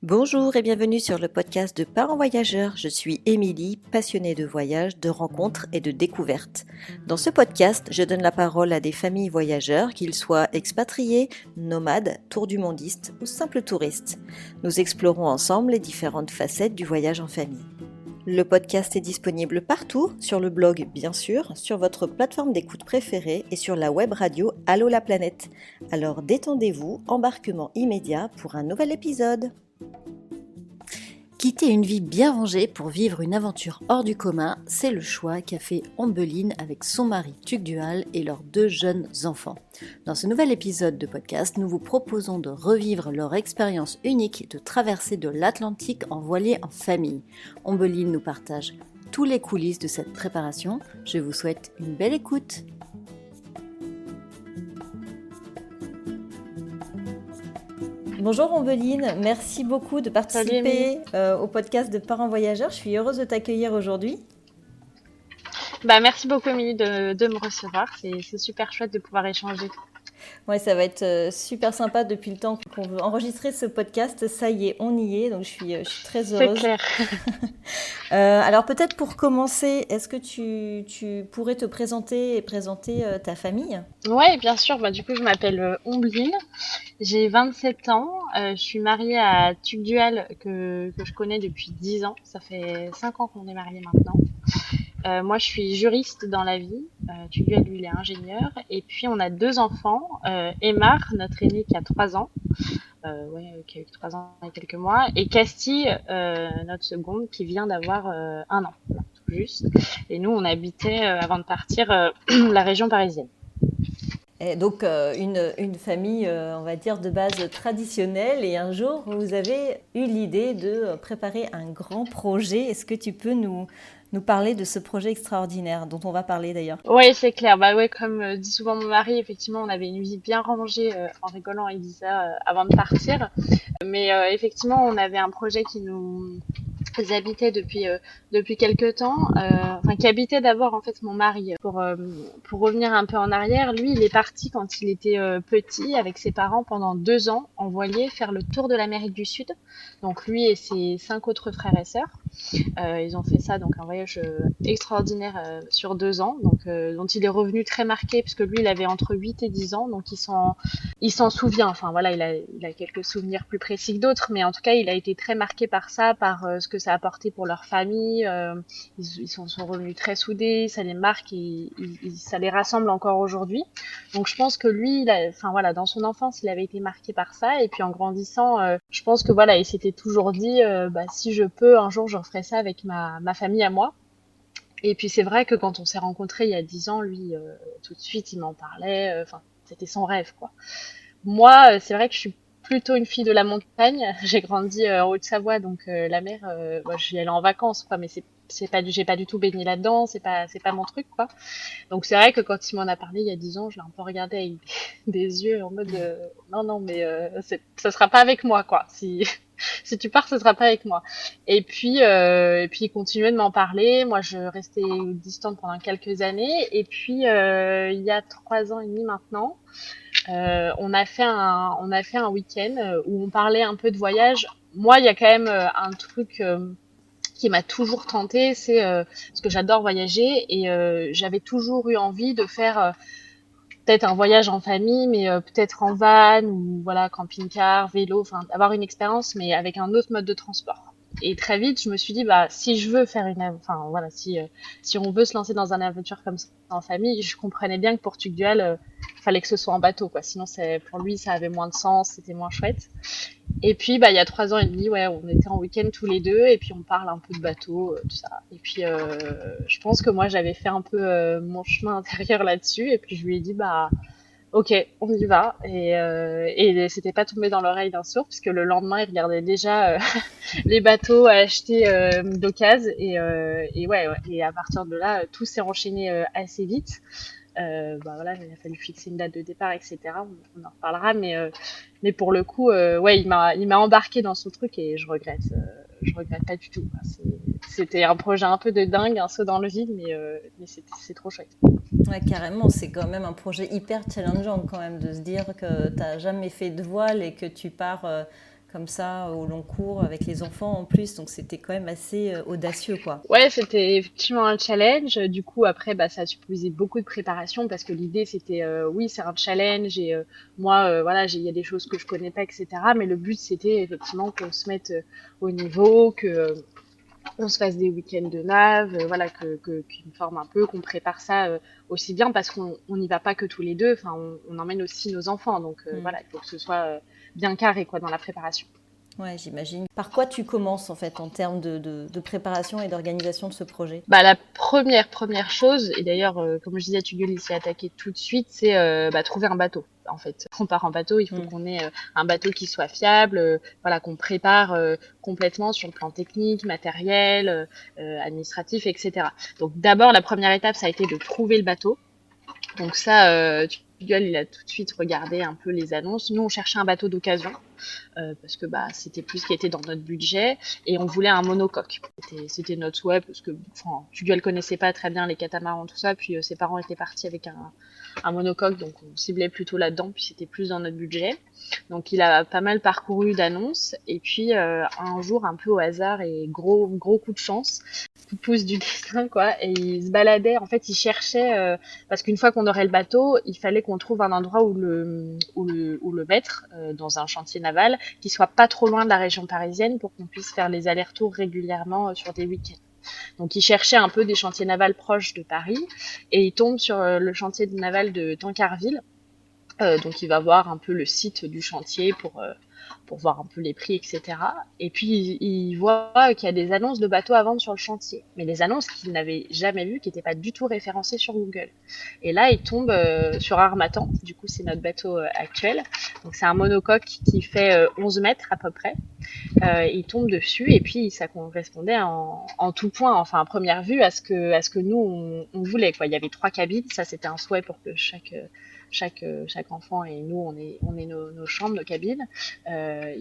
Bonjour et bienvenue sur le podcast de Parents Voyageurs. Je suis Émilie, passionnée de voyages, de rencontres et de découvertes. Dans ce podcast, je donne la parole à des familles voyageurs, qu'ils soient expatriés, nomades, tour-du-mondistes ou simples touristes. Nous explorons ensemble les différentes facettes du voyage en famille. Le podcast est disponible partout, sur le blog bien sûr, sur votre plateforme d'écoute préférée et sur la web radio Allô la planète. Alors détendez-vous, embarquement immédiat pour un nouvel épisode. Quitter une vie bien rangée pour vivre une aventure hors du commun, c'est le choix qu'a fait Ombeline avec son mari Tugdual et leurs 2 jeunes enfants. Dans ce nouvel épisode de podcast, nous vous proposons de revivre leur expérience unique de traversée de l'Atlantique en voilier en famille. Ombeline nous partage tous les coulisses de cette préparation. Je vous souhaite une belle écoute. Bonjour Ombeline, merci beaucoup de participer au podcast de Parents Voyageurs. Je suis heureuse de t'accueillir aujourd'hui. Merci beaucoup Émilie de me recevoir, c'est super chouette de pouvoir échanger. Ouais, ça va être super sympa depuis le temps qu'on veut enregistrer ce podcast. Ça y est, on y est, donc je suis très heureuse. C'est clair. Alors peut-être pour commencer, est-ce que tu pourrais te présenter et présenter ta famille ? Ouais, bien sûr, du coup je m'appelle Ombeline, j'ai 27 ans, je suis mariée à Tugdual que je connais depuis 10 ans, ça fait 5 ans qu'on est mariés maintenant. Moi, je suis juriste dans la vie. Tugdual, lui, il est ingénieur. Et puis, on a 2 enfants. Emar, notre aîné, qui a 3 ans. Qui a eu 3 ans et quelques mois. Et Castille, notre seconde, qui vient d'avoir 1 an, tout juste. Et nous, on habitait, avant de partir, la région parisienne. Et donc, une famille, on va dire, de base traditionnelle. Et un jour, vous avez eu l'idée de préparer un grand projet. Est-ce que tu peux nous parler de ce projet extraordinaire dont on va parler d'ailleurs ? Oui, c'est clair. Comme dit souvent mon mari, effectivement, on avait une vie bien rangée. En rigolant, il dit ça avant de partir. Mais effectivement, on avait un projet qui nous habitait depuis quelques temps. Qui habitait d'abord en fait mon mari. Pour revenir un peu en arrière, lui, il est parti quand il était petit avec ses parents pendant 2 ans en voilier faire le tour de l'Amérique du Sud. Donc lui et ses 5 autres frères et sœurs. Ils ont fait ça, donc un voyage extraordinaire sur 2 ans, dont il est revenu très marqué, puisque lui, il avait entre 8 et 10 ans, donc il s'en souvient. Enfin voilà, il a quelques souvenirs plus précis que d'autres, mais en tout cas, il a été très marqué par ça, par ce que ça a apporté pour leur famille. Ils sont revenus très soudés, ça les marque et ça les rassemble encore aujourd'hui. Donc je pense que lui, dans son enfance, il avait été marqué par ça, et puis en grandissant, je pense que voilà, il s'était toujours dit, si je peux, un jour, je referai ça avec ma famille à moi. Et puis c'est vrai que quand on s'est rencontrés il y a 10 ans, lui, tout de suite, il m'en parlait. C'était son rêve, quoi. Moi, c'est vrai que je suis plutôt une fille de la montagne. J'ai grandi en Haute-Savoie, donc la mer, j'y allais en vacances, quoi. Mais j'ai pas du tout baigné là-dedans. C'est pas mon truc, quoi. Donc c'est vrai que quand il m'en a parlé il y a 10 ans, je l'ai un peu regardé avec des yeux en mode non, mais ça sera pas avec moi, quoi. Si tu pars, ce sera pas avec moi. Et puis il continuait de m'en parler. Moi, je restais distante pendant quelques années. Et puis il y a 3 ans et demi maintenant, on a fait un week-end où on parlait un peu de voyage. Moi, il y a quand même un truc qui m'a toujours tentée, c'est parce que j'adore voyager et j'avais toujours eu envie de faire peut-être un voyage en famille, mais peut-être en van ou voilà, camping-car, vélo, enfin avoir une expérience, mais avec un autre mode de transport. Et très vite, je me suis dit, si je veux faire si on veut se lancer dans une aventure comme ça en famille, je comprenais bien que pour Tugdual, fallait que ce soit en bateau, quoi. Sinon, pour lui, ça avait moins de sens, c'était moins chouette. Et puis, il y a 3 ans et demi, ouais, on était en week-end tous les deux, et puis on parle un peu de bateau, tout ça. Et puis, je pense que moi, j'avais fait un peu mon chemin intérieur là-dessus, et puis je lui ai dit, ok, on y va. Et c'était pas tombé dans l'oreille d'un sourd, puisque le lendemain, il regardait déjà les bateaux à acheter d'occasion, ouais, et à partir de là, tout s'est enchaîné assez vite. Il a fallu fixer une date de départ, etc. On en reparlera, mais pour le coup, il m'a embarqué dans son truc et je regrette pas du tout, quoi. C'était un projet un peu de dingue, un saut dans le vide, mais c'est trop chouette. Ouais, carrément, c'est quand même un projet hyper challengeant quand même de se dire que tu n'as jamais fait de voile et que tu pars comme ça au long cours avec les enfants en plus, donc c'était quand même assez audacieux, quoi. Ouais, c'était effectivement un challenge. Du coup, après, bah, ça supposait beaucoup de préparation parce que l'idée, c'était, oui, c'est un challenge et moi, voilà, il y a des choses que je connais pas, etc. Mais le but, c'était effectivement qu'on se mette au niveau, que on se fasse des week-ends de nav, voilà, qu'ils me forment un peu, qu'on prépare ça aussi bien parce qu'on n'y va pas que tous les deux. Enfin, on emmène aussi nos enfants, donc Hmm. voilà, il faut que ce soit bien carré quoi dans la préparation. Ouais, j'imagine. Par quoi tu commences en fait en termes de préparation et d'organisation de ce projet? Bah, la première chose, et d'ailleurs, comme je disais, Tugul il s'est attaqué tout de suite, c'est bah, trouver un bateau. En fait, on part en bateau, il faut Hmm. qu'on ait un bateau qui soit fiable, voilà, qu'on prépare complètement sur le plan technique, matériel, administratif, etc. Donc d'abord, la première étape, ça a été de trouver le bateau. Donc ça, Tugul, il a tout de suite regardé un peu les annonces. Nous, on cherchait un bateau d'occasion parce que bah, c'était plus ce qui était dans notre budget et on voulait un monocoque. C'était notre souhait parce que enfin, Tugdual connaissait pas très bien les catamarans, tout ça, puis ses parents étaient partis avec un monocoque, donc on ciblait plutôt là-dedans, puis c'était plus dans notre budget. Donc il a pas mal parcouru d'annonces et puis un jour un peu au hasard et gros coup de chance, coup de pouce du destin quoi, et il se baladait, en fait il cherchait parce qu'une fois qu'on aurait le bateau, il fallait qu'on trouve un endroit où le mettre dans un chantier naval qui soit pas trop loin de la région parisienne pour qu'on puisse faire les allers-retours régulièrement sur des week-ends. Donc il cherchait un peu des chantiers navals proches de Paris et il tombe sur le chantier naval de Tancarville. Donc il va voir un peu le site du chantier pour voir un peu les prix, etc. Et puis il voit qu'il y a des annonces de bateaux à vendre sur le chantier, mais des annonces qu'il n'avait jamais vues, qui n'étaient pas du tout référencées sur Google. Et là il tombe sur Harmattan, du coup c'est notre bateau actuel. Donc c'est un monocoque qui fait 11 mètres à peu près. Il tombe dessus et puis ça correspondait en tout point, enfin à première vue, à ce que nous on voulait quoi. Il y avait 3 cabines, ça c'était un souhait pour que chaque enfant et nous on est nos chambres, nos cabines.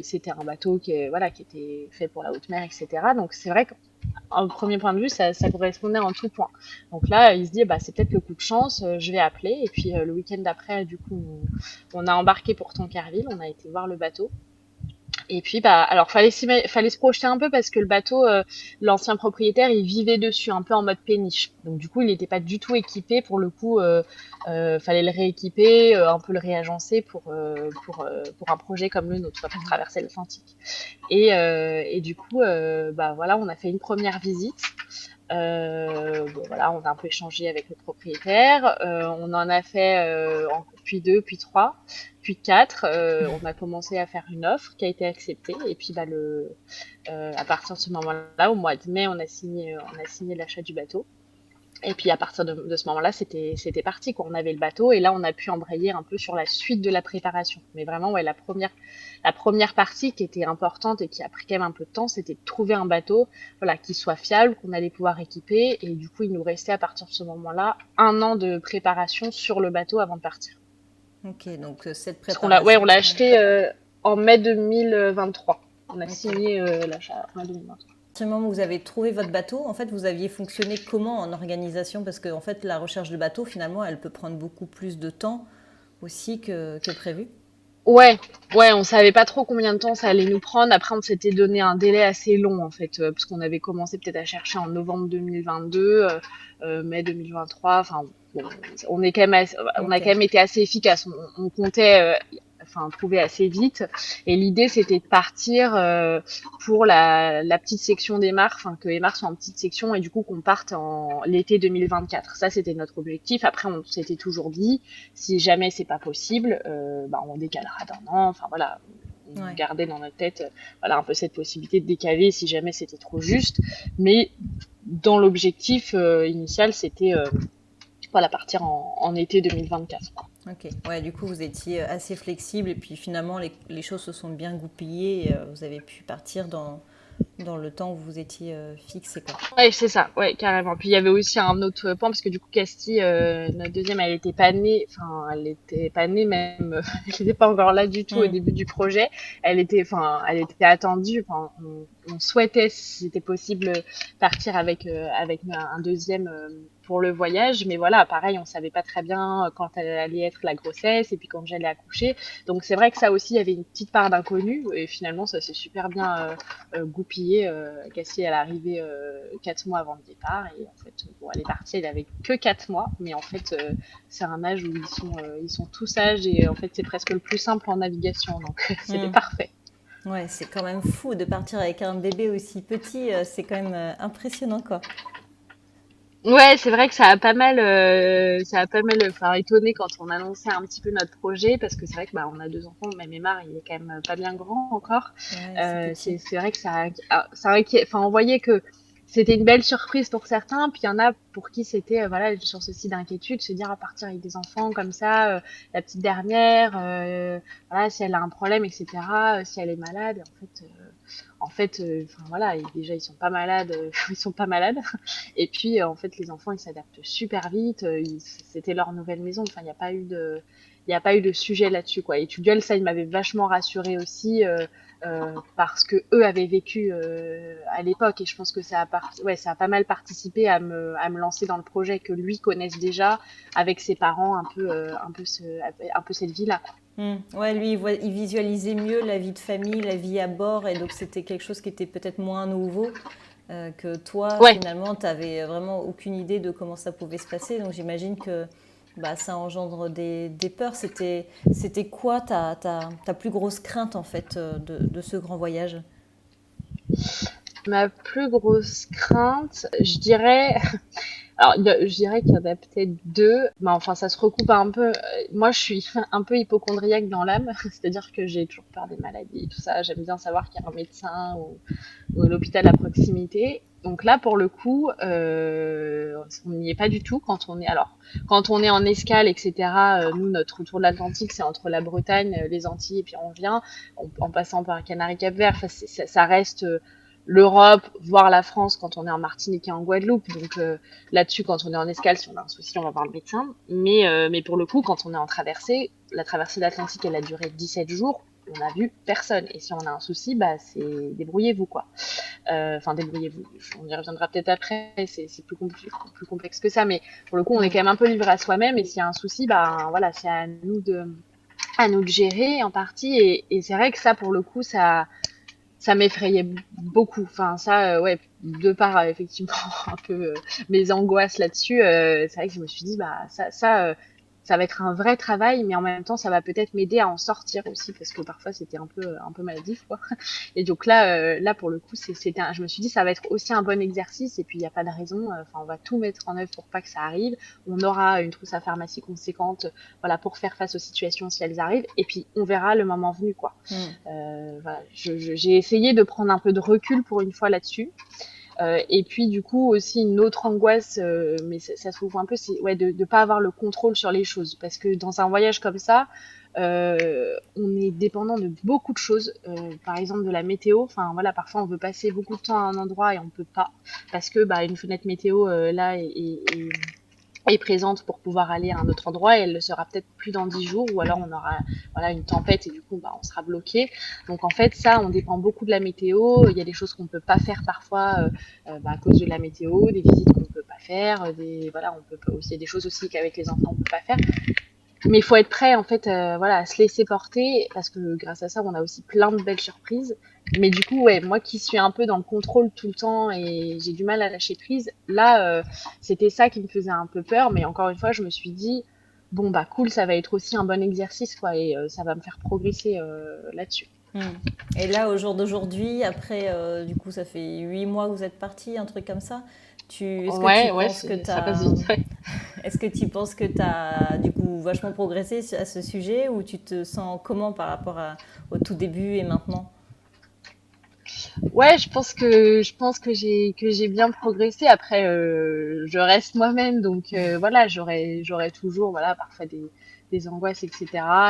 C'était un bateau voilà qui était fait pour la haute mer, etc. Donc c'est vrai qu'en premier point de vue ça correspondait en tout point. Donc là il se dit bah c'est peut-être le coup de chance, je vais appeler et puis le week-end d'après du coup on a embarqué pour Tancarville, on a été voir le bateau. Et puis, bah, alors, fallait se projeter un peu parce que le bateau, l'ancien propriétaire, il vivait dessus, un peu en mode péniche. Donc, du coup, il n'était pas du tout équipé. Pour le coup, fallait le rééquiper, un peu le réagencer pour un projet comme le nôtre, pour traverser l'Atlantique. Et du coup, bah, voilà, on a fait une première visite. Bon, voilà, on a un peu échangé avec le propriétaire. On en a fait puis 2, puis 3, puis 4. On a commencé à faire une offre qui a été acceptée. Et puis, bah, à partir de ce moment-là, au mois de mai, on a signé l'achat du bateau. Et puis à partir de ce moment-là, c'était parti quoi. On avait le bateau et là on a pu embrayer un peu sur la suite de la préparation. Mais vraiment ouais la première partie qui était importante et qui a pris quand même un peu de temps, c'était de trouver un bateau voilà qui soit fiable, qu'on allait pouvoir équiper et du coup il nous restait à partir de ce moment-là 1 an de préparation sur le bateau avant de partir. Ok, donc cette Parce on l'a préparation. acheté en mai 2023. On a Ok. signé l'achat en mai 2023. À ce moment où vous avez trouvé votre bateau, en fait, vous aviez fonctionné comment en organisation? Parce que en fait, la recherche de bateau, finalement, elle peut prendre beaucoup plus de temps aussi que prévu. Ouais, ouais, on savait pas trop combien de temps ça allait nous prendre. Après, on s'était donné un délai assez long, en fait, parce qu'on avait commencé peut-être à chercher en novembre 2022, mai 2023. Enfin, bon, on a Ok. quand même été assez efficace. On comptait, enfin, trouver assez vite. Et l'idée, c'était de partir pour la petite section d'Emar, enfin, que Emar soit en petite section et du coup qu'on parte en l'été 2024. Ça, c'était notre objectif. Après, on s'était toujours dit si jamais c'est pas possible, bah, on décalera d'1 an. Enfin voilà, on Ouais. gardait dans notre tête, voilà un peu cette possibilité de décaler si jamais c'était trop juste. Mais dans l'objectif initial, c'était voilà partir en été 2024. Ok. Ouais, du coup, vous étiez assez flexible et puis finalement, les choses se sont bien goupillées et vous avez pu partir dans le temps où vous étiez fixé, quoi. Ouais, c'est ça, ouais, carrément. Puis il y avait aussi un autre point, parce que du coup, Casti, notre deuxième, elle était pas née, enfin, elle était pas née même, elle était pas encore là du tout au Hmm. début du projet. Elle était attendue, enfin, on souhaitait, si c'était possible, partir avec un deuxième pour le voyage. Mais voilà, pareil, on savait pas très bien quand allait être la grossesse et puis quand j'allais accoucher. Donc c'est vrai que ça aussi, il y avait une petite part d'inconnu. Et finalement, ça s'est super bien goupillé. Cassie, elle est arrivée 4 mois avant le départ. Et en fait, bon, elle est partie, elle avait que 4 mois. Mais en fait, c'est un âge où ils sont tous sages. Et en fait, c'est presque le plus simple en navigation. Donc c'était Hmm. parfait. Ouais, c'est quand même fou de partir avec un bébé aussi petit, c'est quand même impressionnant quoi. Ouais, c'est vrai que ça a pas mal, enfin, étonné quand on annonçait un petit peu notre projet, parce que c'est vrai que bah on a 2 enfants, même Emar, il est quand même pas bien grand encore. Ouais, c'est petit. C'est vrai que enfin, on voyait que c'était une belle surprise pour certains, puis il y en a pour qui c'était voilà sur ceci d'inquiétude, se dire à partir avec des enfants comme ça, la petite dernière, voilà si elle a un problème, etc. Si elle est malade, et en fait, enfin voilà, déjà ils sont pas malades, ils sont pas malades. Et puis en fait, les enfants ils s'adaptent super vite. C'était leur nouvelle maison. Enfin, il y a pas eu de sujet là-dessus quoi. Et Tudiel, ça, il m'avait vachement rassurée aussi parce que eux avaient vécu à l'époque et je pense que ouais, ça a pas mal participé à me lancer dans le projet que lui connaisse déjà avec ses parents un peu cette vie-là. Ouais, lui, il visualisait mieux la vie de famille, la vie à bord, et donc c'était quelque chose qui était peut-être moins nouveau que toi. Ouais. Finalement, tu n'avais vraiment aucune idée de comment ça pouvait se passer. Donc j'imagine que bah, ça engendre des peurs. C'était quoi ta plus grosse crainte en fait de ce grand voyage? Ma plus grosse crainte, je dirais, alors, je dirais qu'il y en a peut-être deux, mais enfin, ça se recoupe un peu. Moi, je suis un peu hypochondriaque dans l'âme, c'est-à-dire que j'ai toujours peur des maladies, tout ça. J'aime bien savoir qu'il y a un médecin ou un hôpital à proximité. Donc là, pour le coup, on n'y est pas du tout quand on est. Alors, quand on est en escale, etc. Nous, notre tour de l'Atlantique, c'est entre la Bretagne, les Antilles, et puis on vient en passant par Canaries-Cap-Vert. Enfin, ça reste l'Europe, voire la France quand on est en Martinique et en Guadeloupe. Donc là-dessus, quand on est en escale, si on a un souci, on va voir le médecin. Mais pour le coup, quand on est en traversée, la traversée de l'Atlantique, elle a duré 17 jours. On n'a vu personne. Et si on a un souci, bah c'est débrouillez-vous quoi. Enfin débrouillez-vous. On y reviendra peut-être après. C'est plus complexe que ça. Mais pour le coup, on est Hmm. quand même un peu livré à soi-même. Et s'il y a un souci, bah voilà, c'est à nous de gérer en partie. Et c'est vrai que ça, pour le coup, ça m'effrayait beaucoup. Enfin, ça, ouais, de par effectivement un peu mes angoisses là-dessus, c'est vrai que je me suis dit, bah, ça va être un vrai travail, mais en même temps, ça va peut-être m'aider à en sortir aussi, parce que parfois c'était un peu maladif, quoi. Et donc là pour le coup, je me suis dit, ça va être aussi un bon exercice, et puis il n'y a pas de raison. Enfin, on va tout mettre en œuvre pour pas que ça arrive. On aura une trousse à pharmacie conséquente, voilà, pour faire face aux situations si elles arrivent, et puis on verra le moment venu, quoi. Hmm. Voilà, j'ai essayé de prendre un peu de recul pour une fois là-dessus. Et puis du coup aussi une autre angoisse, mais ça se ouvre un peu, c'est ouais, de pas avoir le contrôle sur les choses, parce que dans un voyage comme ça, on est dépendant de beaucoup de choses, par exemple de la météo. Enfin voilà, parfois on veut passer beaucoup de temps à un endroit et on peut pas parce que bah une fenêtre météo là est présente pour pouvoir aller à un autre endroit et elle le sera peut-être plus dans 10 jours ou alors on aura voilà une tempête et du coup bah on sera bloqué. Donc en fait ça on dépend beaucoup de la météo. Il y a des choses qu'on peut pas faire parfois à cause de la météo, des visites qu'on peut pas faire, des voilà on peut pas aussi il y a des choses aussi qu'avec les enfants on peut pas faire. Mais il faut être prêt en fait voilà à se laisser porter parce que grâce à ça on a aussi plein de belles surprises. Mais du coup ouais moi qui suis un peu dans le contrôle tout le temps et j'ai du mal à lâcher prise, là c'était ça qui me faisait un peu peur. Mais encore une fois je me suis dit bon bah cool, ça va être aussi un bon exercice quoi et ça va me faire progresser là-dessus. Hmm. Et là, au jour d'aujourd'hui, après, du coup, ça fait 8 mois que vous êtes partis, un truc comme ça. Est-ce que tu Ouais penses que tu ça passe as, vite. Ouais. est-ce que tu penses que tu as, du coup, vachement progressé à ce sujet ou tu te sens comment par rapport au tout début et maintenant? Ouais, je pense que j'ai bien progressé. Après, je reste moi-même, donc voilà, j'aurais toujours voilà parfois des angoisses, etc.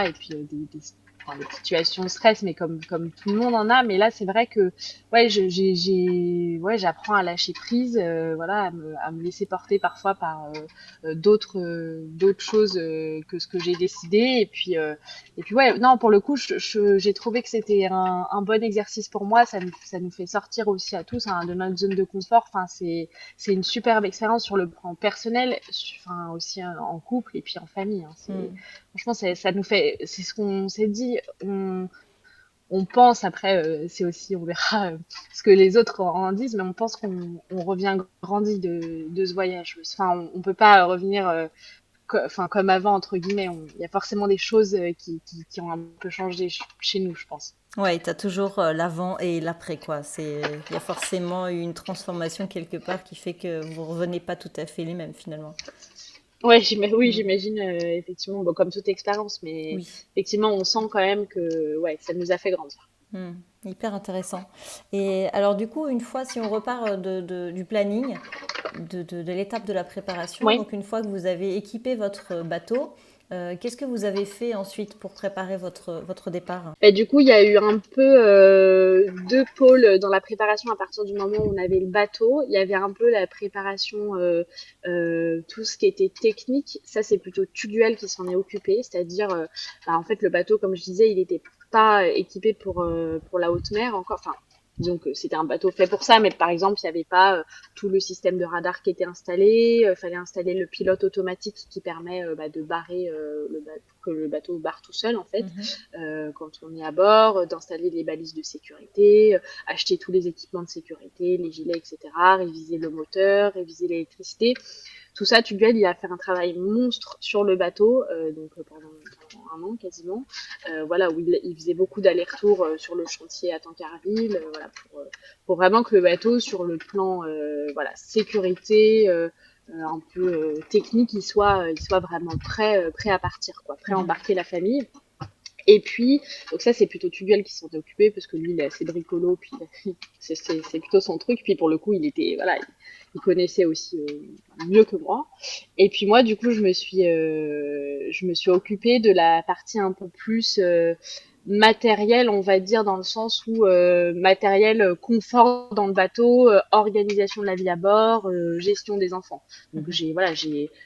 Et puis enfin, des situations de stress, mais comme tout le monde en a. Mais là, c'est vrai que ouais, ouais, j'apprends à lâcher prise, voilà, à me laisser porter parfois par d'autres choses que ce que j'ai décidé. Et puis ouais, non, pour le coup, j'ai trouvé que c'était un bon exercice pour moi. Ça nous fait sortir aussi à tous hein, de notre zone de confort. Enfin, c'est une superbe expérience sur le plan personnel, enfin aussi en couple et puis en famille. Hein. Hmm. Franchement, ça nous fait, c'est ce qu'on s'est dit. On pense après, c'est aussi, on verra ce que les autres en disent, mais on pense qu'on revient grandi de ce voyage. Enfin, on peut pas revenir, enfin comme avant entre guillemets. Il y a forcément des choses qui ont un peu changé chez nous, je pense. Ouais, t'as toujours l'avant et l'après, quoi. Il y a forcément une transformation quelque part qui fait que vous revenez pas tout à fait les mêmes finalement. Ouais, oui, Hmm. j'imagine effectivement, bon, comme toute expérience, mais Oui. effectivement, on sent quand même que ouais, ça nous a fait grandir. Hmm. Hyper intéressant. Et alors du coup, une fois, si on repart du planning, de l'étape de la préparation, Oui. donc une fois que vous avez équipé votre bateau, qu'est-ce que vous avez fait ensuite pour préparer votre départ? Bah, du coup, il y a eu un peu deux pôles dans la préparation à partir du moment où on avait le bateau. Il y avait un peu la préparation, tout ce qui était technique. Ça, c'est plutôt Tugdual qui s'en est occupé. C'est-à-dire, bah, en fait, le bateau, comme je disais, il n'était pas équipé pour la haute mer encore. Enfin, disons que c'était un bateau fait pour ça, mais par exemple, il n'y avait pas tout le système de radar qui était installé. Il fallait installer le pilote automatique qui permet bah, de barrer pour que le bateau barre tout seul, en fait Mhm. quand on est à bord, d'installer les balises de sécurité, acheter tous les équipements de sécurité, les gilets, etc., réviser le moteur, réviser l'électricité. Tout ça, Tugdual, il a fait un travail monstre sur le bateau, pendant un an quasiment, voilà, où il faisait beaucoup d'allers-retours sur le chantier à Tancarville, voilà, pour vraiment que le bateau, sur le plan voilà, sécurité, un peu technique, il soit vraiment prêt à partir, quoi, prêt à Mhm. embarquer la famille. Et puis, donc ça, c'est plutôt Tugdual qui s'en est occupé parce que lui, il est assez bricolo, puis c'est plutôt son truc. Puis pour le coup, voilà, il connaissait aussi mieux que moi. Et puis moi, du coup, je me suis occupée de la partie un peu plus matériel, on va dire, dans le sens où matériel confort dans le bateau, organisation de la vie à bord, gestion des enfants. Donc Mhm.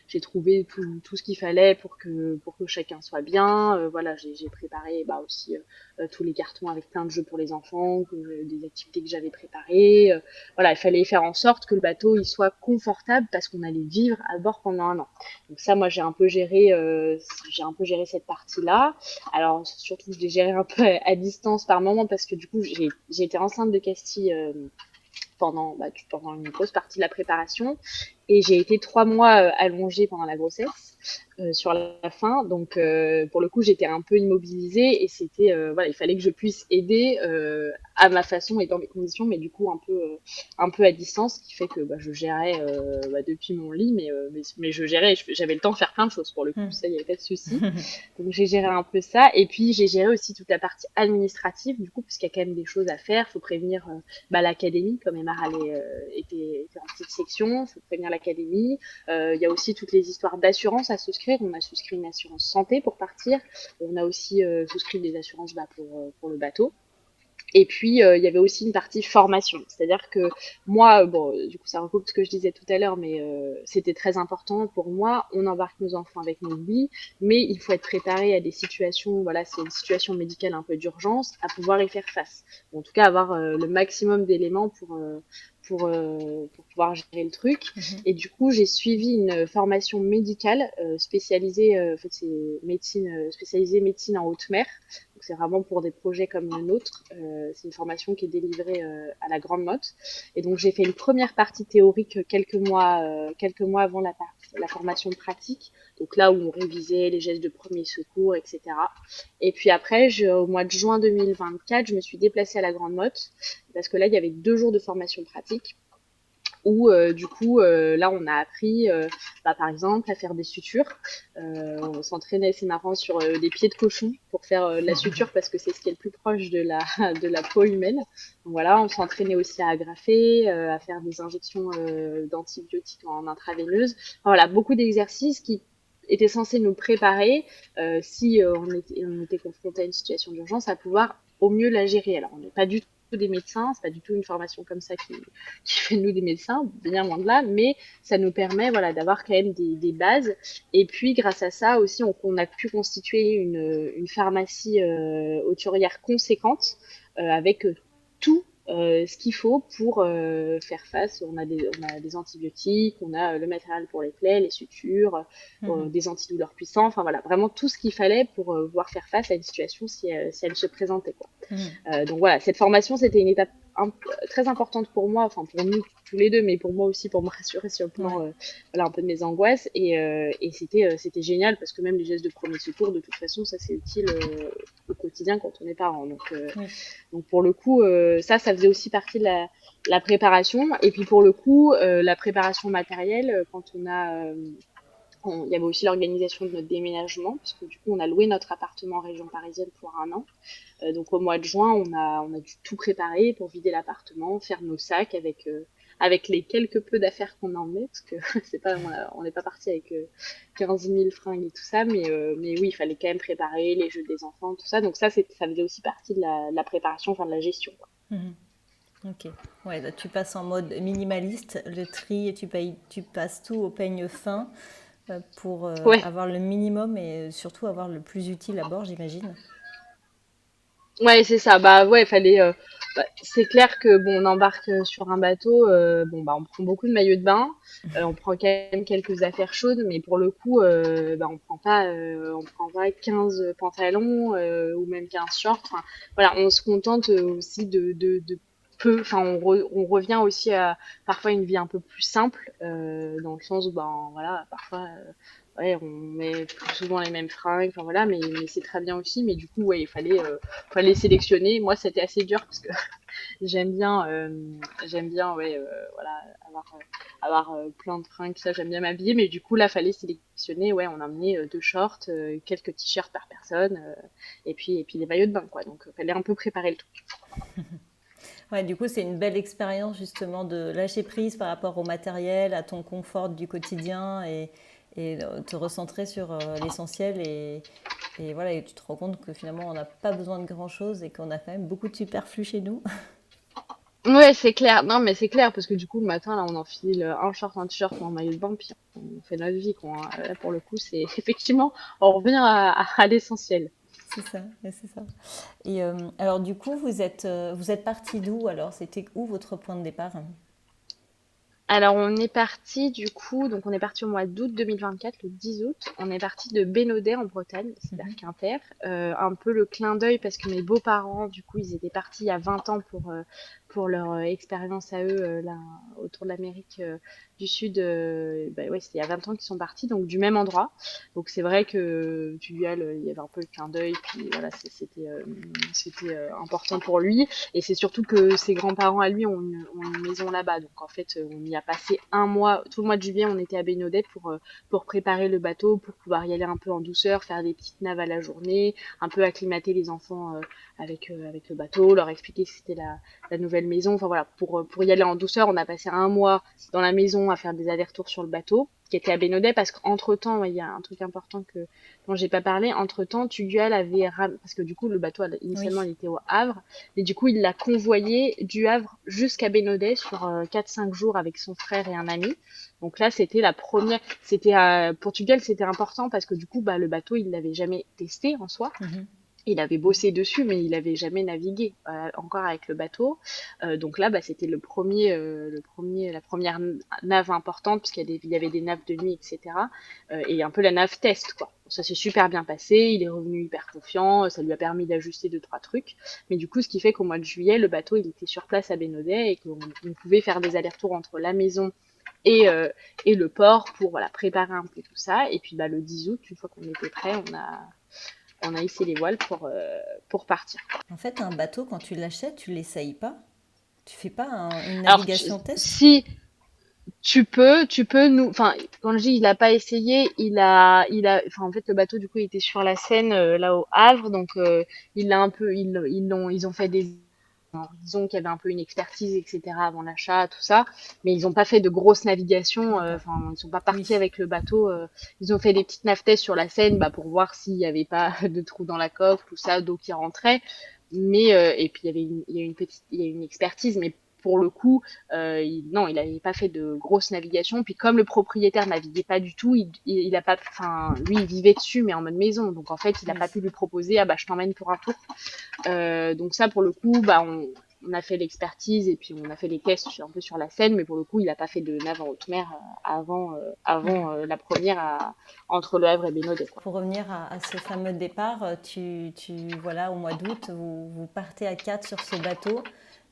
j'ai trouvé tout ce qu'il fallait pour que chacun soit bien. Voilà, j'ai préparé bah, aussi tous les cartons avec plein de jeux pour les enfants, des activités que j'avais préparées. Voilà, il fallait faire en sorte que le bateau il soit confortable parce qu'on allait vivre à bord pendant un an. Donc ça, moi, j'ai un peu géré cette partie-là. Alors surtout, je l'ai géré un peu à distance par moment parce que du coup, j'ai été enceinte de Castille pendant une grosse partie de la préparation. Et j'ai été 3 mois allongée pendant la grossesse sur la fin. Donc, pour le coup, j'étais un peu immobilisée et c'était, voilà, il fallait que je puisse aider à ma façon et dans mes conditions, mais du coup, un peu à distance, ce qui fait que bah, je gérais bah, depuis mon lit, mais je gérais, j'avais le temps de faire plein de choses pour le coup, ça, il n'y avait pas de souci. Donc j'ai géré un peu ça et puis j'ai géré aussi toute la partie administrative du coup parce qu'il y a quand même des choses à faire. Faut prévenir bah, l'académie comme Emma était en petite section. Faut prévenir l'académie. Il y a aussi toutes les histoires d'assurance à souscrire. On a souscrit une assurance santé pour partir. On a aussi souscrit des assurances bah, pour le bateau. Et puis, il y avait aussi une partie formation. C'est-à-dire que moi, bon, du coup, ça recoupe ce que je disais tout à l'heure, mais c'était très important pour moi. On embarque nos enfants avec nous, oui, mais il faut être préparé à des situations, voilà, c'est une situation médicale un peu d'urgence, à pouvoir y faire face. Ou en tout cas, avoir le maximum d'éléments pour pouvoir gérer le truc. Mhm. Et du coup, j'ai suivi une formation médicale spécialisée, en fait, c'est médecine, spécialisée médecine en haute mer. Donc c'est vraiment pour des projets comme le nôtre. C'est une formation qui est délivrée à la Grande Motte. Et donc j'ai fait une première partie théorique quelques mois avant la formation pratique. Donc là où on révisait les gestes de premier secours, etc. Et puis après, au mois de juin 2024, je me suis déplacée à la Grande Motte parce que là, il y avait 2 jours de formation pratique où du coup là on a appris bah, par exemple à faire des sutures. On s'entraînait, c'est marrant, sur des pieds de cochon pour faire la suture parce que c'est ce qui est le plus proche de la de la peau humaine. Donc voilà, on s'entraînait aussi à agrafer, à faire des injections d'antibiotiques en intraveineuse. Enfin, voilà, beaucoup d'exercices qui était censé nous préparer si on était confronté à une situation d'urgence à pouvoir au mieux la gérer. Alors on n'est pas du tout des médecins, c'est pas du tout une formation comme ça qui fait de nous des médecins, bien loin de là, mais ça nous permet voilà d'avoir quand même des bases. Et puis grâce à ça aussi, on a pu constituer une pharmacie hauturière conséquente avec tout ce qu'il faut pour faire face. On a des antibiotiques, on a le matériel pour les plaies, les sutures, des antidouleurs puissants, enfin voilà, vraiment tout ce qu'il fallait pour pouvoir faire face à une situation si elle se présentait, quoi. Donc voilà, cette formation, c'était une étape très importante pour moi, enfin pour nous tous les deux, mais pour moi aussi pour me rassurer sur le plan Ouais. voilà, un peu de mes angoisses. Et c'était génial parce que même les gestes de premier secours, de toute façon, ça c'est utile au quotidien quand on est parent. Oui. Donc pour le coup, ça faisait aussi partie de la préparation. Et puis pour le coup, la préparation matérielle, quand il y avait aussi l'organisation de notre déménagement, parce que du coup, on a loué notre appartement en région parisienne pour un an. Donc au mois de juin, on a dû tout préparer pour vider l'appartement, faire nos sacs avec les quelques peu d'affaires qu'on emmenait, parce que c'est pas, on n'est pas parti avec 15 000 fringues et tout ça, mais oui, il fallait quand même préparer les jeux des enfants, tout ça. Donc ça faisait aussi partie de la préparation, enfin de la gestion, quoi. Mhm. Ok. Ouais, là, tu passes en mode minimaliste, le tri, tu passes tout au peigne fin pour Ouais, avoir le minimum et surtout avoir le plus utile à bord, j'imagine. ouais, c'est ça. Bah ouais, fallait. C'est clair que bon, on embarque sur un bateau. Bon, bah, on prend beaucoup de maillots de bain. On prend quand même quelques affaires chaudes, mais pour le coup, bah, on prend pas 15 pantalons ou même 15 shorts. Enfin, voilà, on se contente aussi de peu. Enfin, on revient aussi à parfois une vie un peu plus simple, dans le sens où, ben voilà, parfois. Ouais, on met plus souvent les mêmes fringues, enfin voilà, mais c'est très bien aussi. Mais du coup, ouais, fallait sélectionner. Moi, c'était assez dur parce que j'aime bien, ouais, voilà, avoir plein de fringues, ça, j'aime bien m'habiller. Mais du coup, là, fallait sélectionner. Ouais, on a emmené deux shorts, quelques t-shirts par personne, et puis des maillots de bain, quoi. Donc, fallait un peu préparer le truc. Ouais, du coup, c'est une belle expérience justement de lâcher prise par rapport au matériel, à ton confort du quotidien et te recentrer sur l'essentiel et voilà, et tu te rends compte que finalement on n'a pas besoin de grand-chose et qu'on a quand même beaucoup de superflu chez nous. Ouais, c'est clair. Non, mais c'est clair parce que du coup, le matin, là, on enfile un short, un t-shirt ou un maillot de bain, puis on fait notre vie, quoi, hein. Là, pour le coup, c'est effectivement, on revient à l'essentiel. C'est ça, ouais, c'est ça. Et alors du coup, vous êtes parti d'où alors? C'était où votre point de départ? Alors, on est parti du coup, donc on est parti au mois d'août 2024, le 10 août. On est parti de Bénodet en Bretagne, c'est vers Quimper. Un peu le clin d'œil parce que mes beaux-parents, du coup, ils étaient partis il y a 20 ans pour leur expérience à eux là, autour de l'Amérique du Sud. Bah ouais, c'était il y a 20 ans qu'ils sont partis, donc du même endroit. Donc c'est vrai que Tugual, il y avait un peu le clin d'œil, puis voilà, c'était important pour lui. Et c'est surtout que ses grands-parents à lui ont une maison là-bas. Donc en fait, on y a passé un mois, tout le mois de juillet, on était à Bénodet pour préparer le bateau, pour pouvoir y aller un peu en douceur, faire des petites naves à la journée, un peu acclimater les enfants avec le bateau, leur expliquer que c'était la nouvelle maison. Enfin voilà, pour y aller en douceur, on a passé un mois dans la maison à faire des allers-retours sur le bateau qui était à Bénodet parce qu'entre-temps, ouais, il y a un truc important dont j'ai pas parlé. Entre-temps, Tugual parce que du coup, le bateau, initialement, Oui. il était au Havre. Et du coup, il l'a convoyé du Havre jusqu'à Bénodet sur 4-5 jours avec son frère et un ami. Donc là, c'était la première. Pour Tugual, c'était important parce que du coup, bah, le bateau, il l'avait jamais testé en soi. Mhm. Il avait bossé dessus, mais il avait jamais navigué encore avec le bateau. Donc là, bah, c'était la première nave importante, parce il y avait des naves de nuit, etc. Et un peu la nave test, quoi. Ça s'est super bien passé, il est revenu hyper confiant, ça lui a permis d'ajuster deux, trois trucs. Mais du coup, ce qui fait qu'au mois de juillet, le bateau, il était sur place à Bénodet et qu'on pouvait faire des allers-retours entre la maison et, euh, et le port pour voilà, préparer un peu tout ça. Et puis bah, le 10 août, une fois qu'on était prêt, on a hissé les voiles pour partir. En fait, un bateau, quand tu l'achètes, tu l'essayes pas. Tu fais pas une Alors, navigation test. si tu peux enfin, quand je dis il a pas essayé, enfin, en fait, le bateau, du coup, il était sur la Seine, là, au Havre, donc, il l'a un peu, ils ont fait des disons qu'il y avait un peu une expertise, etc. avant l'achat, tout ça, mais ils n'ont pas fait de grosses navigations. D'accord. Enfin, ils sont pas partis Oui. avec le bateau. Ils ont fait des petites navtests sur la Seine, bah, pour voir s'il n'y avait pas de trous dans la coque, tout ça, d'eau qui rentrait. Mais et puis il y a une expertise, mais pour le coup, non, il n'avait pas fait de grosses navigations. Puis comme le propriétaire naviguait pas du tout, il a pas, enfin, lui, il vivait dessus, mais en mode maison. Donc en fait, il n'a Oui. pas pu lui proposer, ah bah je t'emmène pour un tour. Donc ça, pour le coup, bah, on a fait l'expertise et puis on a fait les tests un peu sur la Seine, mais pour le coup, il n'a pas fait de nave en haute mer la première entre Le Havre et Bénodet, quoi. Pour revenir à ce fameux départ, voilà, au mois d'août, vous partez à 4 sur ce bateau.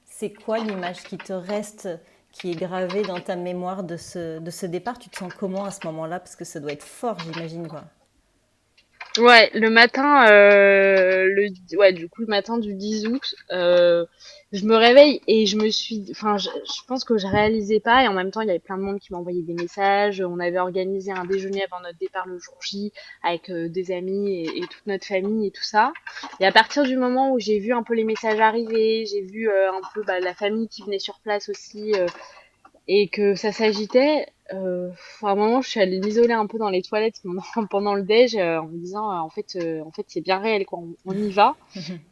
C'est quoi l'image qui te reste, qui est gravée dans ta mémoire de ce départ? Tu te sens comment à ce moment-là? Parce que ça doit être fort, j'imagine, quoi. Ouais, le matin, ouais, du coup, le matin du 10 août, je me réveille et je pense que je réalisais pas et en même temps, il y avait plein de monde qui m'envoyait des messages. On avait organisé un déjeuner avant notre départ le jour J avec des amis et toute notre famille et tout ça. Et à partir du moment où j'ai vu un peu les messages arriver, j'ai vu un peu bah, la famille qui venait sur place aussi, et que ça s'agitait. À un moment, je suis allée m'isoler un peu dans les toilettes pendant le déj en me disant en fait c'est bien réel quoi, on y va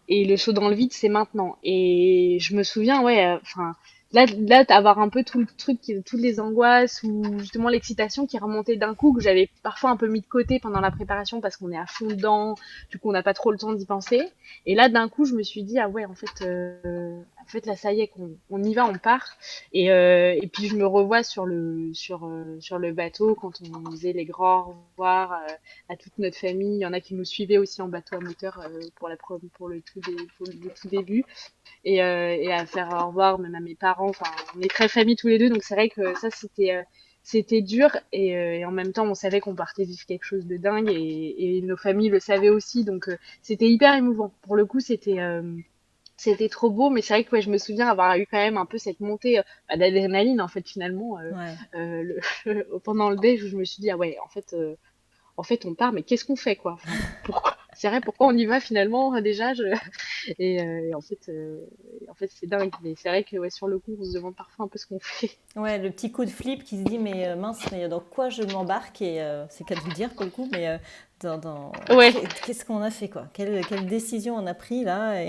et le saut dans le vide c'est maintenant. Et je me souviens enfin là d'avoir un peu tout le truc, toutes les angoisses ou justement l'excitation qui remontait d'un coup que j'avais parfois un peu mis de côté pendant la préparation parce qu'on est à fond dedans, du coup on n'a pas trop le temps d'y penser. Et là d'un coup je me suis dit ah ouais en fait là ça y est on y va, on part. Et puis je me revois sur le bateau quand on faisait les grands au revoir à toute notre famille. Il y en a qui nous suivaient aussi en bateau à moteur pour le tout début et à faire au revoir même à mes parents. Enfin, on est très famille tous les deux, donc c'est vrai que ça c'était dur et en même temps on savait qu'on partait vivre quelque chose de dingue et nos familles le savaient aussi, donc c'était hyper émouvant. Pour le coup, c'était trop beau, mais c'est vrai que ouais, je me souviens avoir eu quand même un peu cette montée d'adrénaline en fait finalement Ouais. pendant le déj où je me suis dit ah ouais en fait on part mais qu'est-ce qu'on fait quoi, enfin, pourquoi c'est vrai pourquoi on y va finalement déjà et en fait c'est dingue, mais c'est vrai que ouais, sur le coup on se demande parfois un peu ce qu'on fait. Ouais, le petit coup de flip qui se dit, mais mince, mais dans quoi je m'embarque? Et c'est qu'à de le dire pour le coup, mais Ouais. qu'est-ce qu'on a fait, quoi? Quelle décision on a pris là?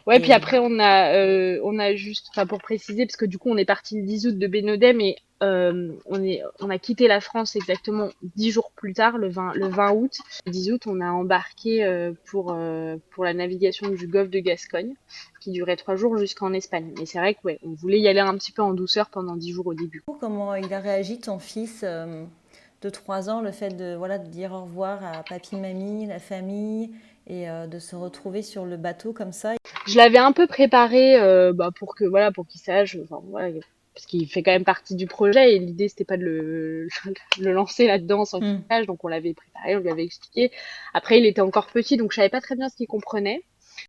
Ouais, puis Et après on a juste, enfin pour préciser, parce que du coup on est parti le 10 août de Bénodet, mais on a quitté la France exactement 10 jours plus tard, le 20 août. Le 10 août, on a embarqué pour la navigation du golfe de Gascogne, qui durait 3 jours jusqu'en Espagne. Mais c'est vrai que ouais, on voulait y aller un petit peu en douceur pendant 10 jours au début. comment il a réagi, ton fils de 3 ans, le fait de, voilà, de dire au revoir à papy, mamie, la famille, et de se retrouver sur le bateau comme ça? Je l'avais un peu préparé bah, pour que voilà pour qu'il sache, enfin voilà, parce qu'il fait quand même partie du projet et l'idée c'était pas de le lancer là-dedans sans qu'il Hmm. sache, donc on l'avait préparé, on lui avait expliqué. Après il était encore petit donc je savais pas très bien ce qu'il comprenait.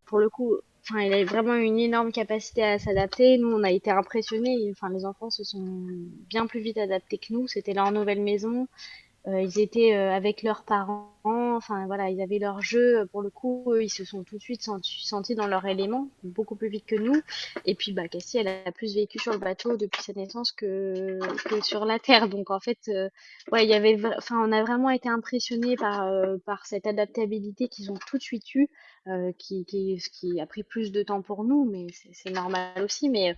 Pour le coup, enfin il avait vraiment une énorme capacité à s'adapter. Nous on a été impressionnés, enfin les enfants se sont bien plus vite adaptés que nous, c'était leur nouvelle maison. Ils étaient avec leurs parents, enfin voilà, ils avaient leur jeu. Pour le coup, eux, ils se sont tout de suite sentis dans leur élément, beaucoup plus vite que nous. Et puis, bah, Cassie, elle a plus vécu sur le bateau depuis sa naissance que sur la terre. Donc, en fait, ouais, enfin, on a vraiment été impressionnés par cette adaptabilité qu'ils ont tout de suite eue, ce qui a pris plus de temps pour nous, mais c'est normal aussi. Mais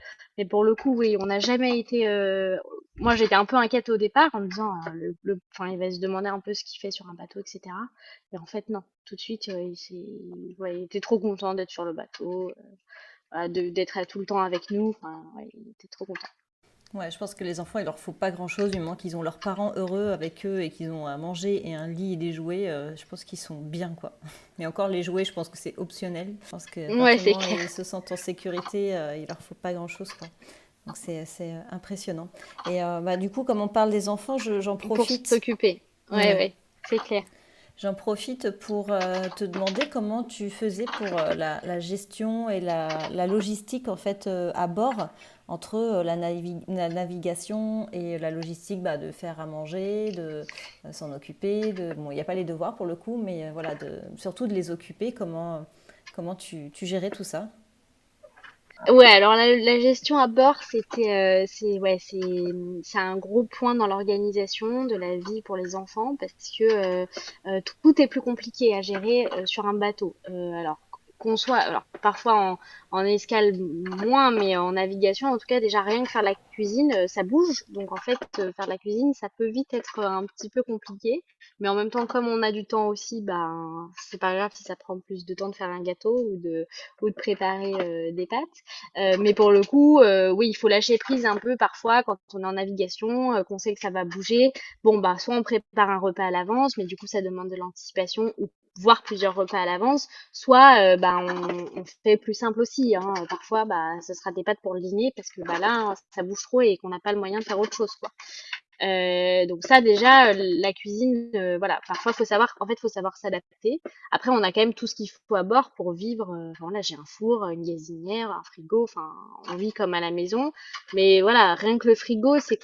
pour le coup, oui, on n'a jamais été moi, j'étais un peu inquiète au départ en me disant, enfin, il va se demander un peu ce qu'il fait sur un bateau, etc. Et en fait, non. Tout de suite, ouais, il était trop content d'être sur le bateau, voilà, d'être tout le temps avec nous. Enfin, ouais, il était trop content. Ouais, je pense que les enfants, il leur faut pas grand-chose, du moment qu'ils ont leurs parents heureux avec eux et qu'ils ont à manger et un lit et des jouets, je pense qu'ils sont bien, quoi. Mais encore les jouets, je pense que c'est optionnel. Je pense qu'à Ouais, partir du c'est moment où clair. ils se sentent en sécurité, il leur faut pas grand-chose, quoi. Donc c'est assez impressionnant. Et bah, du coup, comme on parle des enfants, j'en Pour profite. s'occuper. Ouais, Ouais. ouais, c'est clair. J'en profite pour te demander comment tu faisais pour la gestion et la logistique en fait à bord entre la navigation et la logistique bah, de faire à manger, de s'en occuper, bon, il n'y a pas les devoirs pour le coup, mais voilà, surtout de les occuper. Comment tu gérais tout ça? Ouais, alors la gestion à bord, c'est ouais, c'est un gros point dans l'organisation de la vie pour les enfants parce que tout est plus compliqué à gérer sur un bateau. Alors qu'on soit, alors parfois en escale moins, mais en navigation, en tout cas déjà rien que faire la cuisine, ça bouge. Donc en fait, faire de la cuisine, ça peut vite être un petit peu compliqué. Mais en même temps, comme on a du temps aussi, ben c'est pas grave si ça prend plus de temps de faire un gâteau ou de préparer des pâtes. Mais pour le coup, oui, il faut lâcher prise un peu parfois quand on est en navigation, qu'on sait que ça va bouger. Bon, bah, soit on prépare un repas à l'avance, mais du coup, ça demande de l'anticipation ou voire plusieurs repas à l'avance, soit bah, on fait plus simple aussi. Hein. Parfois, bah, ce sera des pâtes pour le dîner parce que bah, là, ça bouge trop et qu'on n'a pas le moyen de faire autre chose, quoi. Donc ça déjà, la cuisine, voilà, parfois faut savoir, en fait, faut savoir s'adapter. Après, on a quand même tout ce qu'il faut à bord pour vivre. Enfin voilà, j'ai un four, une gazinière, un frigo. Enfin, on vit comme à la maison. Mais voilà, rien que le frigo, en fait,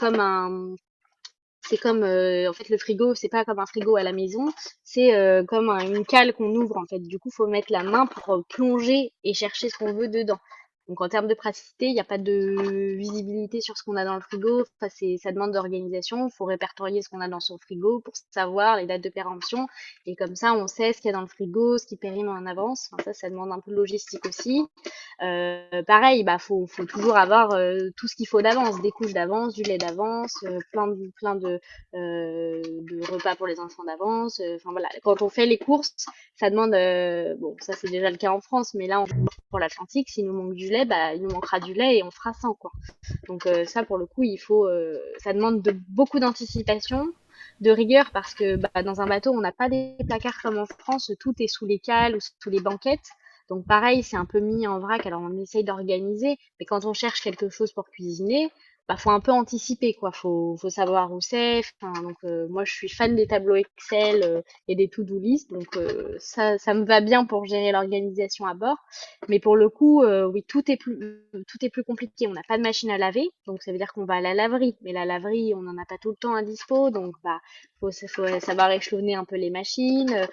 le frigo, c'est pas comme un frigo à la maison, c'est comme une cale qu'on ouvre en fait. Du coup, faut mettre la main pour plonger et chercher ce qu'on veut dedans. Donc en termes de praticité, il n'y a pas de visibilité sur ce qu'on a dans le frigo. Enfin, ça demande d'organisation. Il faut répertorier ce qu'on a dans son frigo pour savoir les dates de péremption. Et comme ça, on sait ce qu'il y a dans le frigo, ce qui périme en avance. Enfin, ça demande un peu de logistique aussi. Pareil, bah faut toujours avoir tout ce qu'il faut d'avance, des couches d'avance, du lait d'avance, plein de repas pour les enfants d'avance. Enfin voilà, quand on fait les courses, ça demande, bon ça c'est déjà le cas en France, mais là pour l'Atlantique, s'il nous manque du lait, bah il nous manquera du lait et on fera sans quoi. Donc ça pour le coup, ça demande de beaucoup d'anticipation, de rigueur parce que bah, dans un bateau, on n'a pas des placards comme en France, tout est sous les cales ou sous les banquettes. Donc pareil, c'est un peu mis en vrac, alors on essaye d'organiser, mais quand on cherche quelque chose pour cuisiner, bah faut un peu anticiper quoi, faut savoir où c'est. Enfin, donc moi je suis fan des tableaux Excel et des to-do list, donc ça me va bien pour gérer l'organisation à bord. Mais pour le coup, oui, tout est plus compliqué. On n'a pas de machine à laver, donc ça veut dire qu'on va à la laverie. Mais la laverie, on n'en a pas tout le temps à dispo, donc bah faut savoir échelonner un peu les machines.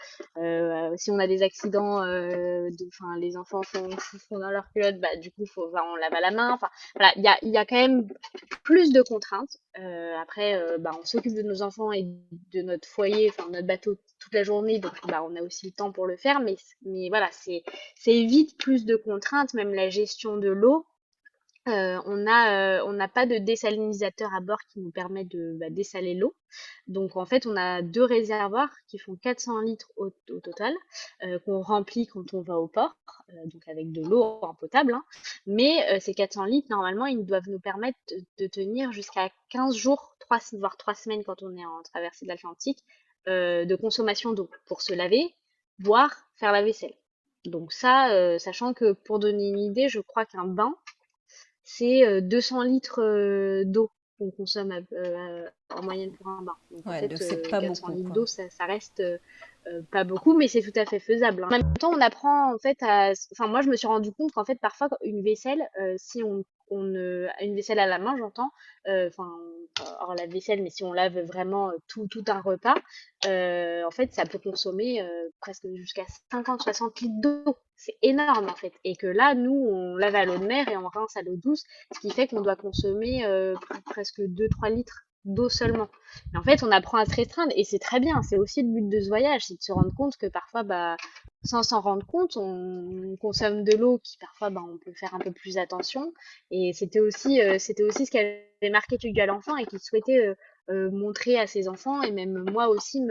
Si on a des accidents, enfin les enfants font dans leur culotte, bah du coup on lave à la main. Enfin voilà, il y a quand même plus de contraintes. Après, bah, on s'occupe de nos enfants et de notre foyer, enfin de notre bateau toute la journée, donc bah, on a aussi le temps pour le faire. Mais voilà, c'est vite plus de contraintes, même la gestion de l'eau. On n'a pas de désalinisateur à bord qui nous permet de dessaler l'eau. Donc en fait, on a deux réservoirs qui font 400 litres au total, qu'on remplit quand on va au port, donc avec de l'eau en potable. Hein. Mais ces 400 litres, normalement, ils doivent nous permettre de tenir jusqu'à 15 jours, voire 3 semaines quand on est en traversée de l'Atlantique, de consommation d'eau pour se laver, boire, faire la vaisselle. Donc ça, sachant que pour donner une idée, je crois qu'un bain, c'est 200 litres d'eau qu'on consomme en moyenne pour un bain. Donc en Ouais, donc fait, c'est pas 400 beaucoup, litres quoi. d'eau, ça reste pas beaucoup, mais c'est tout à fait faisable. Hein. En même temps, on apprend en fait Enfin, moi, je me suis rendu compte qu'en fait, parfois, une vaisselle, si une vaisselle à la main, j'entends, enfin, hors la vaisselle, mais si on lave vraiment tout un repas, en fait, ça peut consommer presque jusqu'à 50-60 litres d'eau. C'est énorme en fait. Et que là, nous, on lave à l'eau de mer et on rince à l'eau douce, ce qui fait qu'on doit consommer presque 2-3 litres d'eau seulement. Mais en fait, on apprend à se restreindre et c'est très bien. C'est aussi le but de ce voyage, c'est de se rendre compte que parfois, bah, sans s'en rendre compte, on consomme de l'eau qui parfois, bah, on peut faire un peu plus attention. Et c'était aussi ce qu'avait marqué Tu à l'enfant et qu'il souhaitait montrer à ses enfants et même moi aussi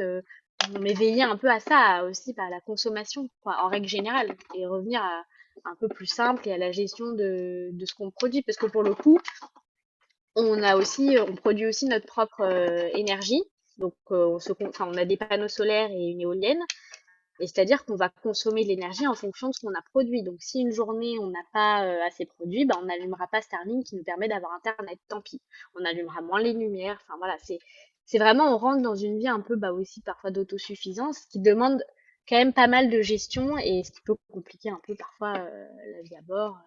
m'éveiller un peu à ça, aussi à la consommation, quoi, en règle générale, et revenir à un peu plus simple et à la gestion de ce qu'on produit, parce que pour le coup, on produit aussi notre propre énergie. Donc, enfin, on a des panneaux solaires et une éolienne, et c'est-à-dire qu'on va consommer de l'énergie en fonction de ce qu'on a produit. Donc, si une journée on n'a pas assez produit, ben, on n'allumera pas Starlink qui nous permet d'avoir Internet. Tant pis, on allumera moins les lumières. Enfin voilà, c'est vraiment on rentre dans une vie un peu bah aussi parfois d'autosuffisance qui demande quand même pas mal de gestion et ce qui peut compliquer un peu parfois la vie à bord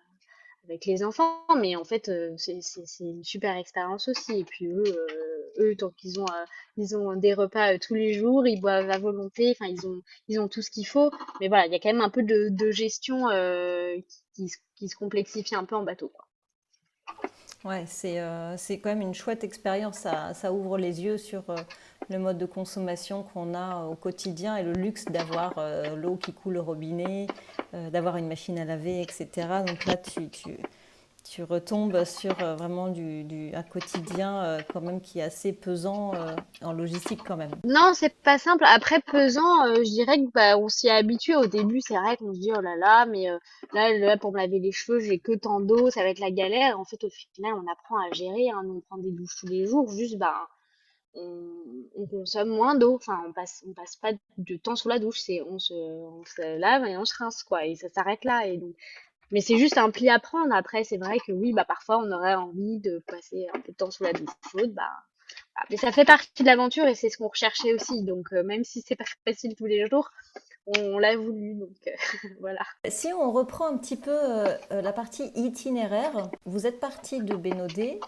avec les enfants. Mais en fait, c'est une super expérience aussi. Et puis eux, eux, tant ils ont des repas tous les jours, ils boivent à volonté, enfin, ils ont tout ce qu'il faut. Mais voilà, il y a quand même un peu de gestion qui se complexifie un peu en bateau, quoi. Ouais, c'est quand même une chouette expérience. Ça ouvre les yeux sur le mode de consommation qu'on a au quotidien et le luxe d'avoir l'eau qui coule au robinet, d'avoir une machine à laver, etc. Donc là, tu retombes sur vraiment un quotidien quand même qui est assez pesant en logistique quand même. Non, c'est pas simple. Après, pesant, je dirais que bah, on s'y est habitué. Au début, c'est vrai qu'on se dit, oh là là, mais là, pour me laver les cheveux, j'ai que tant d'eau, ça va être la galère. En fait, au final, on apprend à gérer, hein. Nous, on prend des douches tous les jours, juste, bah, on consomme moins d'eau. Enfin, on passe pas de temps sous la douche. On se lave et on se rince, quoi. Et ça s'arrête là. Et donc, mais c'est juste un pli à prendre. Après, c'est vrai que oui, bah, parfois, on aurait envie de passer un peu de temps sous la douche chaude, bah, mais ça fait partie de l'aventure et c'est ce qu'on recherchait aussi. Donc, même si c'est pas facile tous les jours, on l'a voulu. Donc, voilà. Si on reprend un petit peu la partie itinéraire, vous êtes parti de Bénodet,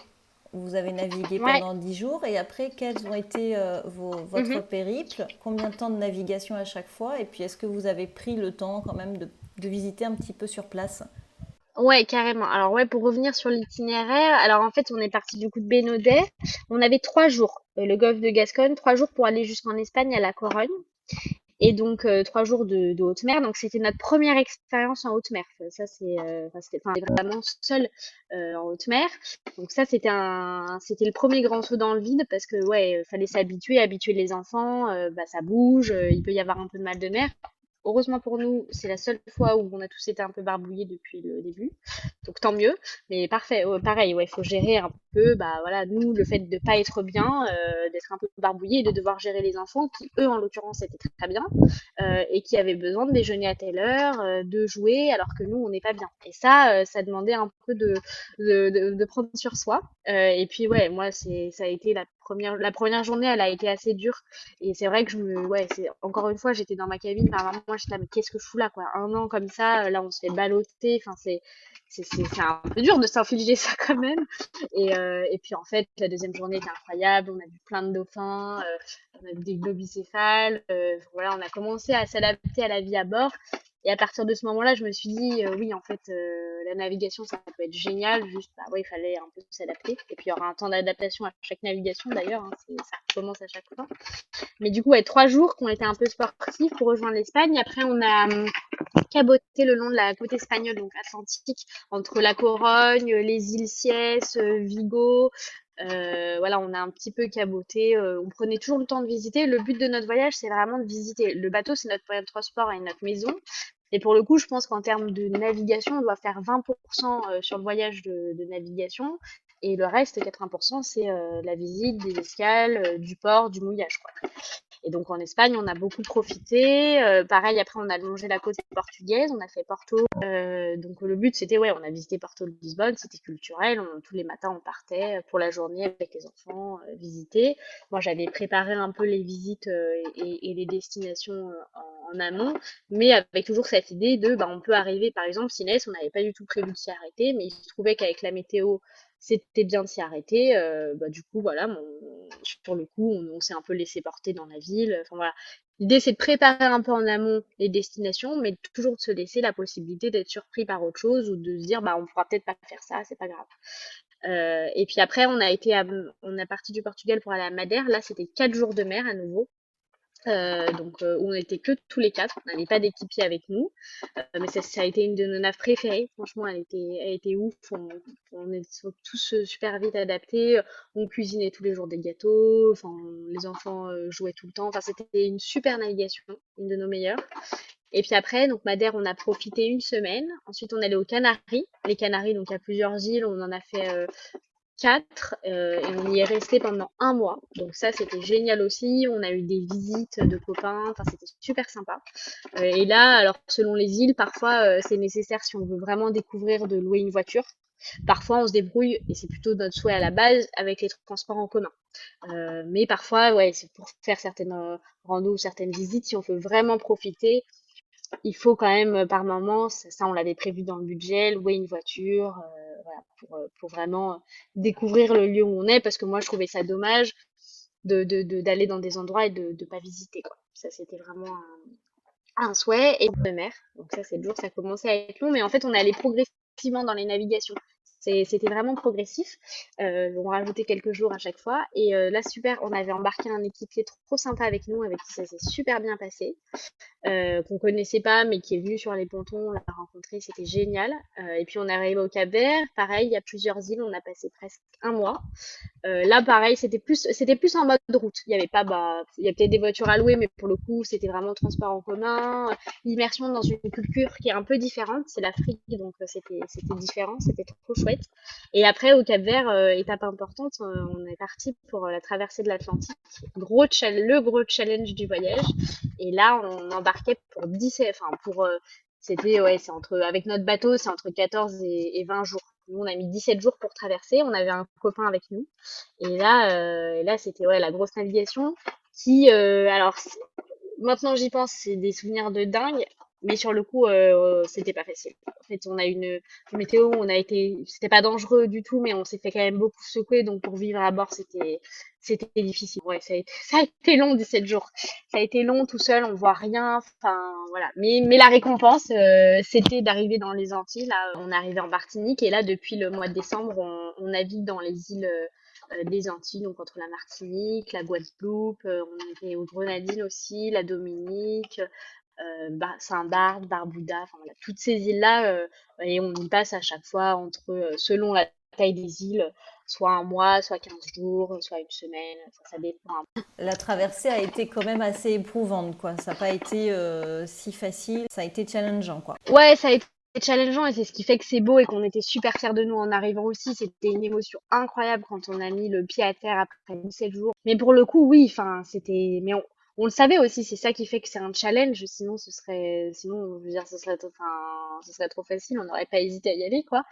vous avez navigué Ouais. pendant 10 jours et après, quels ont été votre Mhm. périple? Combien de temps de navigation à chaque fois? Et puis, est-ce que vous avez pris le temps quand même de visiter un petit peu sur place? Ouais, carrément. Alors, ouais, pour revenir sur l'itinéraire, alors en fait, on est parti du coup de Bénodet. On avait 3 jours, le golfe de Gascogne, 3 jours pour aller jusqu'en Espagne à La Corogne. Et donc, 3 jours de haute mer. Donc, c'était notre première expérience en haute mer. Ça, enfin, c'était vraiment seul en haute mer. Donc, ça, c'était le premier grand saut dans le vide parce que, ouais, fallait s'habituer, habituer les enfants. Bah, ça bouge, il peut y avoir un peu de mal de mer. Heureusement pour nous, c'est la seule fois où on a tous été un peu barbouillés depuis le début. Donc tant mieux. Mais parfait, pareil, ouais, il faut gérer un peu, bah voilà, nous, le fait de pas être bien, d'être un peu barbouillé et de devoir gérer les enfants qui, eux, en l'occurrence, étaient très, très bien et qui avaient besoin de déjeuner à telle heure, de jouer, alors que nous, on n'est pas bien. Et ça demandait un peu de prendre sur soi. Et puis ouais, moi, ça a été la première journée, elle a été assez dure. Et c'est vrai que ouais, encore une fois, j'étais dans ma cabine, par moment, moi, j'étais là, mais qu'est-ce que je fous là, quoi? Un an comme ça, là, on se fait balloter, enfin, c'est un peu dur de s'infliger ça quand même. Et puis en fait, la deuxième journée était incroyable. On a vu plein de dauphins, on a vu des globicéphales. Voilà, on a commencé à s'adapter à la vie à bord. Et à partir de ce moment-là, je me suis dit, oui, en fait, la navigation, ça peut être génial. Juste, bah ouais, il fallait un peu s'adapter. Et puis, il y aura un temps d'adaptation à chaque navigation, d'ailleurs, hein, ça recommence à chaque fois. Mais du coup, ouais, 3 jours qui ont été un peu sportifs pour rejoindre l'Espagne. Après, on a caboté le long de la côte espagnole, donc atlantique, entre la Corogne, les îles Siès, Vigo. Voilà, on a un petit peu caboté. On prenait toujours le temps de visiter. Le but de notre voyage, c'est vraiment de visiter. Le bateau, c'est notre moyen de transport et notre maison. Et pour le coup, je pense qu'en termes de navigation, on doit faire 20% sur le voyage de navigation. Et le reste, 80%, c'est la visite des escales, du port, du mouillage, quoi. Et donc en Espagne, on a beaucoup profité. Pareil, après, on a longé la côte portugaise, on a fait Porto. Donc le but, c'était, ouais, on a visité Porto de Lisbonne, c'était culturel. Tous les matins, on partait pour la journée avec les enfants, visiter. Moi, j'avais préparé un peu les visites et les destinations en amont, mais avec toujours cette idée de, bah, on peut arriver, par exemple, Sines, on n'avait pas du tout prévu de s'y arrêter, mais il se trouvait qu'avec la météo, c'était bien de s'y arrêter. Bah, du coup, voilà, sur le coup, on s'est un peu laissé porter dans la ville. Enfin voilà. L'idée, c'est de préparer un peu en amont les destinations, mais toujours de se laisser la possibilité d'être surpris par autre chose ou de se dire, bah, on pourra peut-être pas faire ça, c'est pas grave. Et puis après, on a parti du Portugal pour aller à Madère. Là, c'était 4 jours de mer à nouveau. Donc où on était que tous les quatre, on n'avait pas d'équipier avec nous, mais ça a été une de nos naves préférées. Franchement, elle était ouf. On est tous super vite adaptés. On cuisinait tous les jours des gâteaux. Enfin, les enfants jouaient tout le temps. Enfin, c'était une super navigation, une de nos meilleures. Et puis après, donc Madère, on a profité une semaine. Ensuite, on est allé aux Canaries. Les Canaries, donc il y a plusieurs îles. On en a fait 4 et on y est resté pendant un mois. Donc ça, c'était génial aussi. On a eu des visites de copains. Enfin, c'était super sympa. Et là, alors selon les îles, parfois c'est nécessaire si on veut vraiment découvrir de louer une voiture. Parfois, on se débrouille et c'est plutôt notre souhait à la base avec les transports en commun. Mais parfois, ouais, c'est pour faire certaines randos ou certaines visites, si on veut vraiment profiter, il faut quand même par moment, ça on l'avait prévu dans le budget, louer une voiture. voilà, pour vraiment découvrir le lieu où on est, parce que moi, je trouvais ça dommage d'aller dans des endroits et de pas visiter, quoi. Ça, c'était vraiment un souhait et de mer. Donc ça, c'est dur, ça commençait à être long, mais en fait, on est allé progressivement dans les navigations. C'était vraiment progressif. On rajoutait quelques jours à chaque fois. Et là, super, on avait embarqué un équipier trop sympa avec nous, avec qui ça s'est super bien passé, qu'on connaissait pas, mais qui est venu sur les pontons, on l'a rencontré, c'était génial. Et puis on est arrivé au Cap-Vert, pareil, il y a plusieurs îles, on a passé presque un mois. Là, pareil, c'était plus en mode route. Il y avait pas, bah, il y a peut-être des voitures à louer, mais pour le coup, c'était vraiment transport en commun. L'immersion dans une culture qui est un peu différente. C'est l'Afrique, donc c'était différent, c'était trop chouette. Et après, au Cap-Vert, étape importante, on est parti pour la traversée de l'Atlantique. Le gros challenge du voyage. Et là, on embarquait pour 10, enfin, c'était, ouais, avec notre bateau, c'est entre 14 et 20 jours. Nous, on a mis 17 jours pour traverser. On avait un copain avec nous. Et là, c'était ouais, la grosse navigation qui, alors, maintenant j'y pense, c'est des souvenirs de dingue. Mais sur le coup, c'était pas facile. En fait, on a une météo, c'était pas dangereux du tout, mais on s'est fait quand même beaucoup secouer. Donc pour vivre à bord, c'était difficile. Ouais, ça a été long 17 jours. Ça a été long tout seul, on voit rien. Enfin, voilà. Mais la récompense, c'était d'arriver dans les Antilles. Là, on est arrivé en Martinique et là, depuis le mois de décembre, on navigue dans les îles des Antilles, donc entre la Martinique, la Guadeloupe, on était aux Grenadines aussi, la Dominique, Saint-Barth, Barbuda, enfin voilà, toutes ces îles-là, et on y passe à chaque fois selon la taille des îles, soit un mois, soit 15 jours, soit une semaine, ça dépend un peu. La traversée a été quand même assez éprouvante, quoi. Ça n'a pas été si facile, ça a été challengeant, quoi. Ouais, ça a été challengeant et c'est ce qui fait que c'est beau et qu'on était super fiers de nous en arrivant aussi. C'était une émotion incroyable quand on a mis le pied à terre après 17 jours. Mais pour le coup, oui, enfin, mais on le savait aussi, c'est ça qui fait que c'est un challenge. Sinon, je veux dire, ce serait trop facile, on n'aurait pas hésité à y aller, quoi.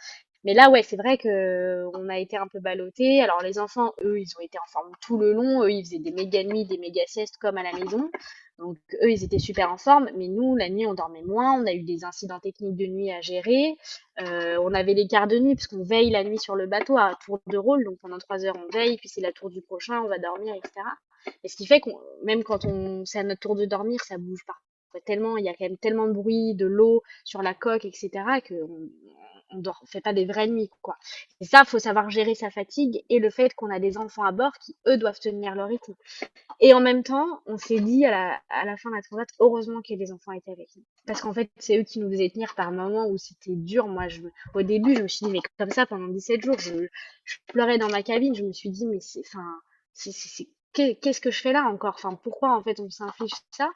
Mais là, ouais, c'est vrai que on a été un peu ballottés. Alors les enfants, eux, ils ont été en forme tout le long. Eux, ils faisaient des méga nuits, des méga siestes comme à la maison. Donc eux, ils étaient super en forme, mais nous, la nuit, on dormait moins, on a eu des incidents techniques de nuit à gérer, on avait les quarts de nuit, parce qu'on veille la nuit sur le bateau à tour de rôle, donc pendant 3 heures, on veille, puis c'est la tour du prochain, on va dormir, etc. Et ce qui fait qu'on, même quand c'est à notre tour de dormir, ça bouge parfois tellement, il y a quand même tellement de bruit, de l'eau sur la coque, etc., que on fait pas des vraies nuits, quoi. Et ça, faut savoir gérer sa fatigue et le fait qu'on a des enfants à bord qui, eux, doivent tenir leur rythme. Et en même temps, on s'est dit à la fin de la transat, heureusement que les enfants étaient avec nous. Parce qu'en fait, c'est eux qui nous faisaient tenir par moments où c'était dur. Moi, au début, je me suis dit, mais comme ça, pendant 17 jours, je pleurais dans ma cabine. Je me suis dit, mais qu'est-ce que je fais là encore? Enfin, pourquoi en fait on s'inflige ça?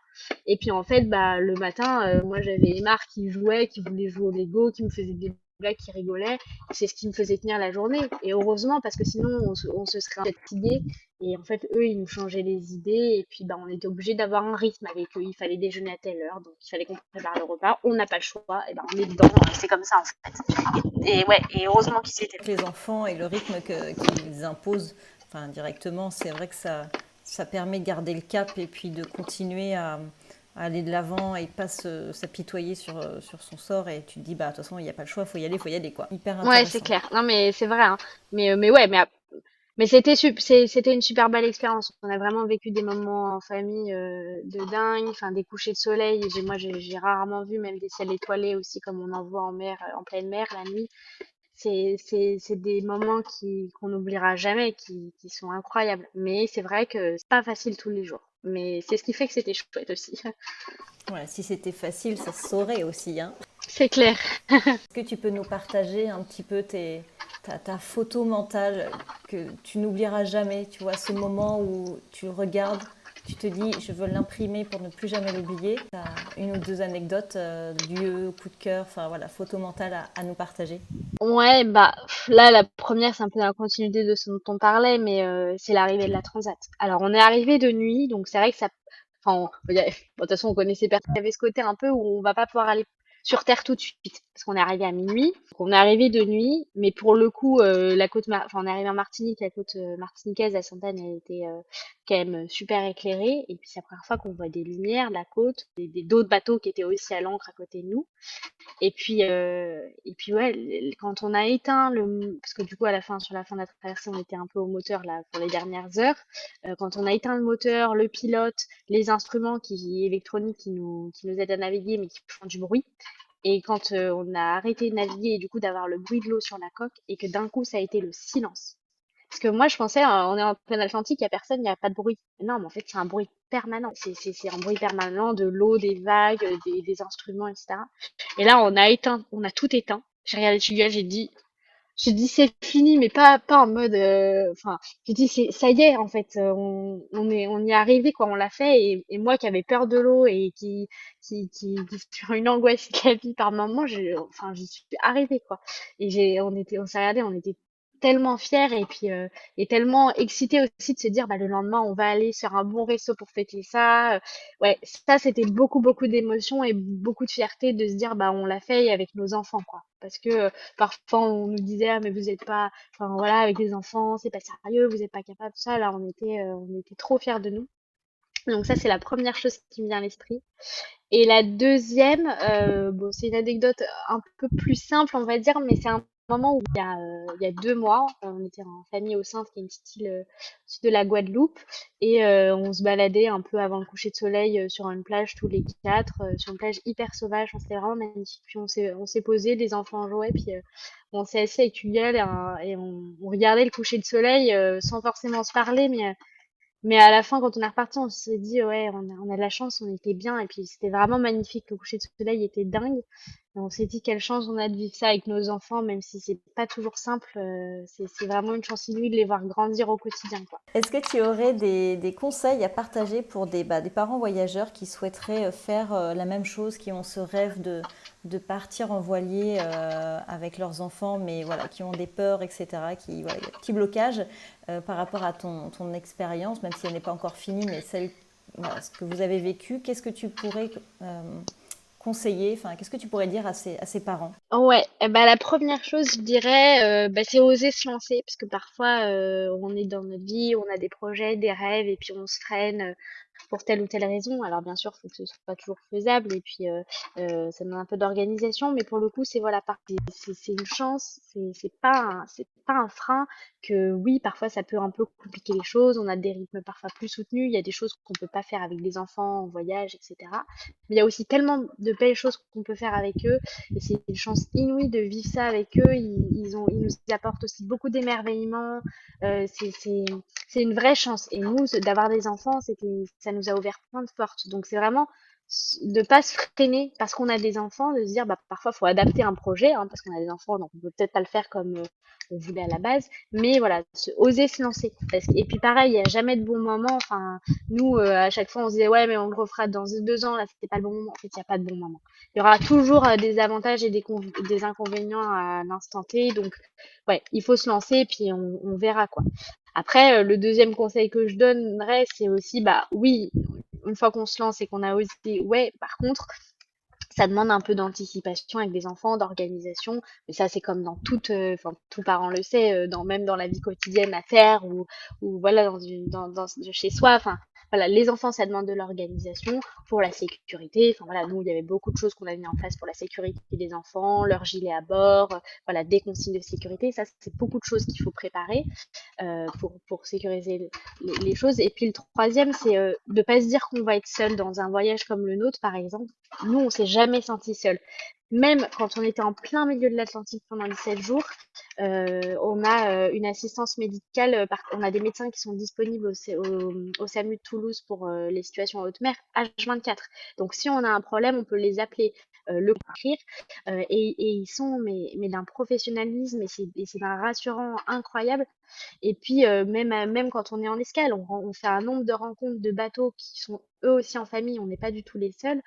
Et puis en fait, bah le matin, moi j'avais Emar qui jouait, qui voulait jouer au Lego, qui me faisait des blagues, qui rigolait. C'est ce qui me faisait tenir la journée. Et heureusement, parce que sinon on se serait fatigué. Et en fait, eux, ils nous changeaient les idées. Et puis, bah, on était obligé d'avoir un rythme avec eux. Il fallait déjeuner à telle heure. Donc, il fallait qu'on prépare le repas. On n'a pas le choix. Et ben, on est dedans. C'est comme ça, en fait. Et ouais, et heureusement qu'ils étaient Les enfants et le rythme qu'ils imposent, enfin, directement, c'est vrai que ça permet de garder le cap et puis de continuer à aller de l'avant et pas s'apitoyer sur son sort. Et tu te dis, bah, de toute façon, il n'y a pas le choix, il faut y aller, quoi. Hyper Ouais, c'est intéressant. clair. Non, mais c'est vrai, hein. Mais ouais, mais c'était une super belle expérience. On a vraiment vécu des moments en famille de dingue, enfin des couchers de soleil. J'ai rarement vu même des ciels étoilés aussi comme on en voit en mer, en pleine mer la nuit. C'est des moments qu'on n'oubliera jamais, qui sont incroyables. Mais c'est vrai que c'est pas facile tous les jours. Mais c'est ce qui fait que c'était chouette aussi. Voilà, si c'était facile, ça se saurait aussi, hein. C'est clair. Est-ce que tu peux nous partager un petit peu ta photo mentale que tu n'oublieras jamais, tu vois, ce moment où tu regardes, tu te dis, je veux l'imprimer pour ne plus jamais l'oublier. Tu as une ou deux anecdotes, lieux, coup de cœur, enfin voilà, photo mentale à nous partager. Ouais, bah là la première c'est un peu dans la continuité de ce dont on parlait, mais c'est l'arrivée de la transat. Alors on est arrivé de nuit, donc c'est vrai que ça, enfin, bon, de toute façon on connaissait personne. Il y avait ce côté un peu où on va pas pouvoir aller sur Terre tout de suite, parce qu'on est arrivé à minuit. Donc, on est arrivé de nuit, mais pour le coup, on est arrivé en Martinique, la côte martiniquaise à Sainte-Anne, elle était quand même super éclairée. Et puis c'est la première fois qu'on voit des lumières de la côte, d'autres bateaux qui étaient aussi à l'ancre à côté de nous. Et puis ouais, quand on a éteint parce que du coup à la fin, sur la fin de la traversée, on était un peu au moteur là pour les dernières heures. Quand on a éteint le moteur, le pilote, les instruments électroniques qui nous aident à naviguer mais qui font du bruit. Et quand on a arrêté de naviguer et du coup d'avoir le bruit de l'eau sur la coque et que d'un coup ça a été le silence. Parce que moi je pensais, on est en plein Atlantique, il y a personne, il n'y a pas de bruit. Non, mais en fait c'est un bruit permanent. C'est un bruit permanent de l'eau, des vagues, des instruments, etc. Et là on a tout éteint. J'ai regardé Tugal, j'ai dit c'est fini, mais pas en mode, enfin, j'ai dit ça y est en fait, on y est arrivé quoi, on l'a fait. Et moi qui avais peur de l'eau et qui sur une angoisse de la vie par moment, enfin, j'y suis arrivée quoi. Et on s'est regardé, on était tellement fiers et puis et tellement excités aussi de se dire bah le lendemain on va aller sur un bon resto pour fêter ça. Ouais, ça c'était beaucoup beaucoup d'émotions et beaucoup de fierté de se dire bah on l'a fait avec nos enfants quoi. Parce que parfois on nous disait ah mais vous êtes pas, enfin voilà avec les enfants c'est pas sérieux, vous êtes pas capable ça. Là on était trop fiers de nous. Donc ça c'est la première chose qui me vient à l'esprit. Et la deuxième, bon, c'est une anecdote un peu plus simple, on va dire, mais c'est un moment où il y a 2 mois, on était en famille au Centre, qui est une petite île au sud de la Guadeloupe, et on se baladait un peu avant le coucher de soleil sur une plage tous les quatre, sur une plage hyper sauvage, c'était vraiment magnifique. Puis on s'est posé, les enfants jouaient, puis on s'est assis avec Huguel et on regardait le coucher de soleil sans forcément se parler, mais à la fin, quand on est reparti, on s'est dit, ouais, on a de la chance, on était bien. Et puis, c'était vraiment magnifique. Le coucher de soleil était dingue. Et on s'est dit, quelle chance on a de vivre ça avec nos enfants, même si c'est pas toujours simple. C'est vraiment une chance inouïe de les voir grandir au quotidien, quoi. Est-ce que tu aurais des conseils à partager pour des parents voyageurs qui souhaiteraient faire la même chose, qui ont ce rêve de partir en voilier avec leurs enfants, mais voilà, qui ont des peurs, etc., voilà, il y a des petits blocages par rapport à ton expérience, même si elle n'est pas encore finie, mais voilà, ce que vous avez vécu, qu'est-ce que tu pourrais conseiller, enfin, qu'est-ce que tu pourrais dire à ces parents? Ouais, eh ben, la première chose, je dirais, bah, c'est oser se lancer, parce que parfois, on est dans notre vie, on a des projets, des rêves, et puis on se freine pour telle ou telle raison. Alors bien sûr, faut que ce soit pas toujours faisable et puis ça demande un peu d'organisation, mais pour le coup, c'est voilà, c'est une chance, c'est pas un frein. Que oui, parfois ça peut un peu compliquer les choses, on a des rythmes parfois plus soutenus, il y a des choses qu'on peut pas faire avec des enfants en voyage, etc. Mais il y a aussi tellement de belles choses qu'on peut faire avec eux et c'est une chance inouïe de vivre ça avec eux. Ils nous apportent aussi beaucoup d'émerveillement. C'est une vraie chance. Et nous, d'avoir des enfants, ça nous a ouvert plein de portes. Donc c'est vraiment de pas se freiner parce qu'on a des enfants, de se dire bah parfois faut adapter un projet parce qu'on a des enfants, donc on peut peut-être pas le faire comme on voulait à la base, mais voilà, oser se lancer. Et puis pareil, il y a jamais de bon moment. Enfin, nous à chaque fois on se disait ouais mais on le refera dans 2 ans, là c'était pas le bon moment. En fait, il y a pas de bon moment. Il y aura toujours des avantages et des inconvénients à l'instant T. Donc ouais, il faut se lancer et puis on verra quoi. Après, le deuxième conseil que je donnerais, c'est aussi, bah oui, une fois qu'on se lance et qu'on a osé, ouais, par contre, ça demande un peu d'anticipation avec des enfants, d'organisation, mais ça c'est comme dans enfin tout parent le sait, même dans la vie quotidienne à terre ou voilà de chez soi. Enfin voilà, les enfants ça demande de l'organisation pour la sécurité. Enfin voilà, nous il y avait beaucoup de choses qu'on a mis en place pour la sécurité des enfants, leur gilet à bord, voilà des consignes de sécurité. Ça c'est beaucoup de choses qu'il faut préparer pour sécuriser les choses. Et puis le troisième, c'est de pas se dire qu'on va être seul dans un voyage comme le nôtre, par exemple. Nous, on s'est jamais senti seul. Même quand on était en plein milieu de l'Atlantique pendant 17 jours, on a une assistance médicale, on a des médecins qui sont disponibles au SAMU de Toulouse pour les situations en haute mer H24. Donc si on a un problème, on peut les appeler, le écrire, et ils sont mais d'un professionnalisme et c'est d'un rassurant incroyable. Et puis, même quand on est en escale, on fait un nombre de rencontres de bateaux qui sont eux aussi en famille, on n'est pas du tout les seuls,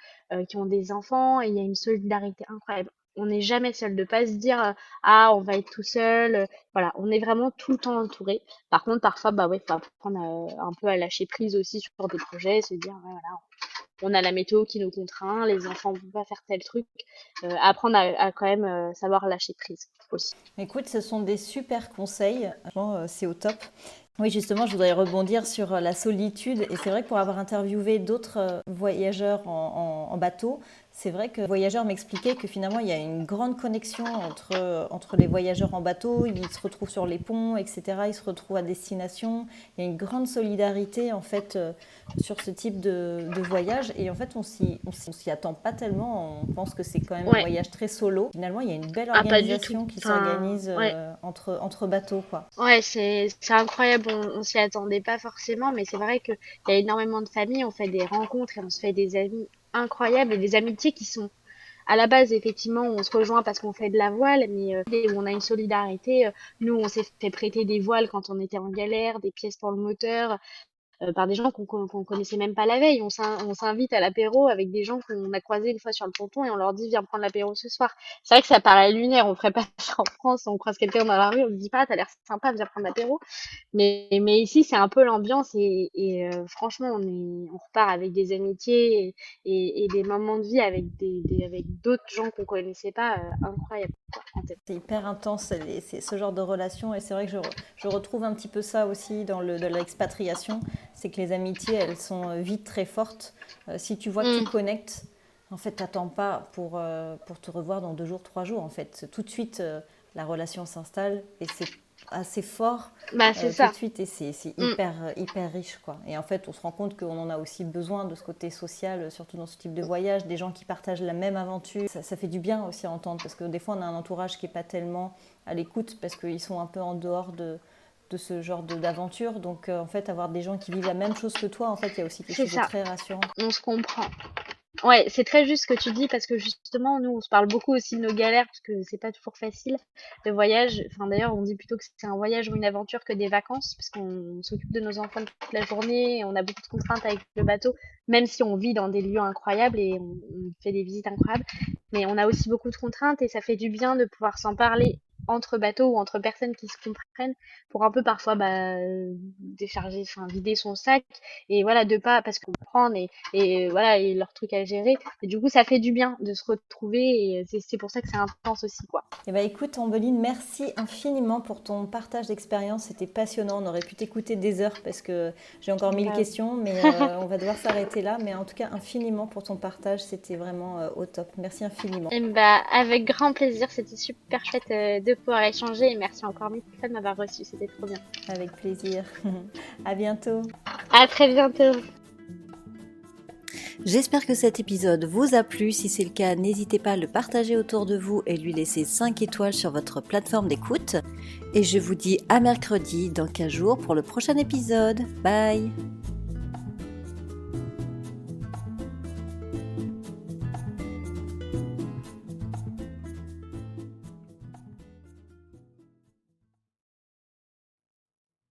qui ont des enfants et il y a une solidarité incroyable. On n'est jamais seul, de pas se dire ah on va être tout seul. Voilà, on est vraiment tout le temps entouré. Par contre, parfois bah ouais, faut apprendre un peu à lâcher prise aussi sur des projets, se dire ouais, voilà, on a la météo qui nous contraint, les enfants ne vont pas faire tel truc. Apprendre à quand même savoir lâcher prise aussi. Écoute, ce sont des super conseils. Franchement, c'est au top. Oui, justement, je voudrais rebondir sur la solitude. Et c'est vrai que pour avoir interviewé d'autres voyageurs en bateau, c'est vrai que les voyageurs m'expliquaient que finalement, il y a une grande connexion entre les voyageurs en bateau. Ils se retrouvent sur les ponts, etc. Ils se retrouvent à destination. Il y a une grande solidarité, en fait, sur ce type de voyage. Et en fait, on s'y attend pas tellement. On pense que c'est quand même un voyage très solo. Finalement, il y a une belle organisation qui s'organise entre bateaux, quoi. Ouais, c'est incroyable, on s'y attendait pas forcément, mais c'est vrai qu'il y a énormément de familles, on fait des rencontres et on se fait des amis incroyables et des amitiés qui sont à la base, effectivement, on se rejoint parce qu'on fait de la voile, mais où on a une solidarité. Nous, on s'est fait prêter des voiles quand on était en galère, des pièces pour le moteur, par des gens qu'on connaissait même pas la veille. On s'invite à l'apéro avec des gens qu'on a croisés une fois sur le ponton et on leur dit viens prendre l'apéro ce soir. C'est vrai que ça paraît lunaire, on ferait pas ça en France, on croise quelqu'un dans la rue, on lui dit pas t'as l'air sympa, viens prendre l'apéro. Mais ici c'est un peu l'ambiance et franchement on repart avec des amitiés et des moments de vie avec avec d'autres gens qu'on connaissait pas, incroyables quoi, en tête. C'est hyper intense, c'est ce genre de relation et c'est vrai que je retrouve un petit peu ça aussi dans de l'expatriation, c'est que les amitiés elles sont vite très fortes. Si tu vois que tu connectes, en fait t'attends pas pour te revoir dans 2 jours, 3 jours en fait. Tout de suite la relation s'installe et c'est assez fort C'est tout ça. de suite et c'est hyper riche quoi. Et en fait on se rend compte qu'on en a aussi besoin de ce côté social, surtout dans ce type de voyage, des gens qui partagent la même aventure. Ça fait du bien aussi à entendre parce que des fois on a un entourage qui n'est pas tellement à l'écoute parce qu'ils sont un peu en dehors de ce genre d'aventure. Donc en fait avoir des gens qui vivent la même chose que toi, en fait il y a aussi quelque chose de très rassurant. On se comprend. Ouais, c'est très juste ce que tu dis parce que justement, nous, on se parle beaucoup aussi de nos galères parce que c'est pas toujours facile le voyage. Enfin, d'ailleurs, on dit plutôt que c'est un voyage ou une aventure que des vacances parce qu'on s'occupe de nos enfants toute la journée et on a beaucoup de contraintes avec le bateau, même si on vit dans des lieux incroyables et on fait des visites incroyables. Mais on a aussi beaucoup de contraintes et ça fait du bien de pouvoir s'en parler entre bateaux ou entre personnes qui se comprennent pour un peu parfois décharger, enfin vider son sac et voilà de pas parce qu'on prend et voilà et leur truc à gérer et du coup ça fait du bien de se retrouver et c'est pour ça que c'est intense aussi quoi. Eh ben écoute Ambeline, merci infiniment pour ton partage d'expérience, c'était passionnant, on aurait pu t'écouter des heures parce que j'ai encore 1000 questions mais on va devoir s'arrêter là, mais en tout cas infiniment pour ton partage, c'était vraiment au top, merci infiniment. Et avec grand plaisir, c'était super chouette de pouvoir échanger et merci encore mille fois de m'avoir reçu, c'était trop bien. Avec plaisir, à bientôt. À très bientôt. J'espère que cet épisode vous a plu. Si c'est le cas, n'hésitez pas à le partager autour de vous et lui laisser 5 étoiles sur votre plateforme d'écoute. Et je vous dis à mercredi dans 15 jours pour le prochain épisode. Bye!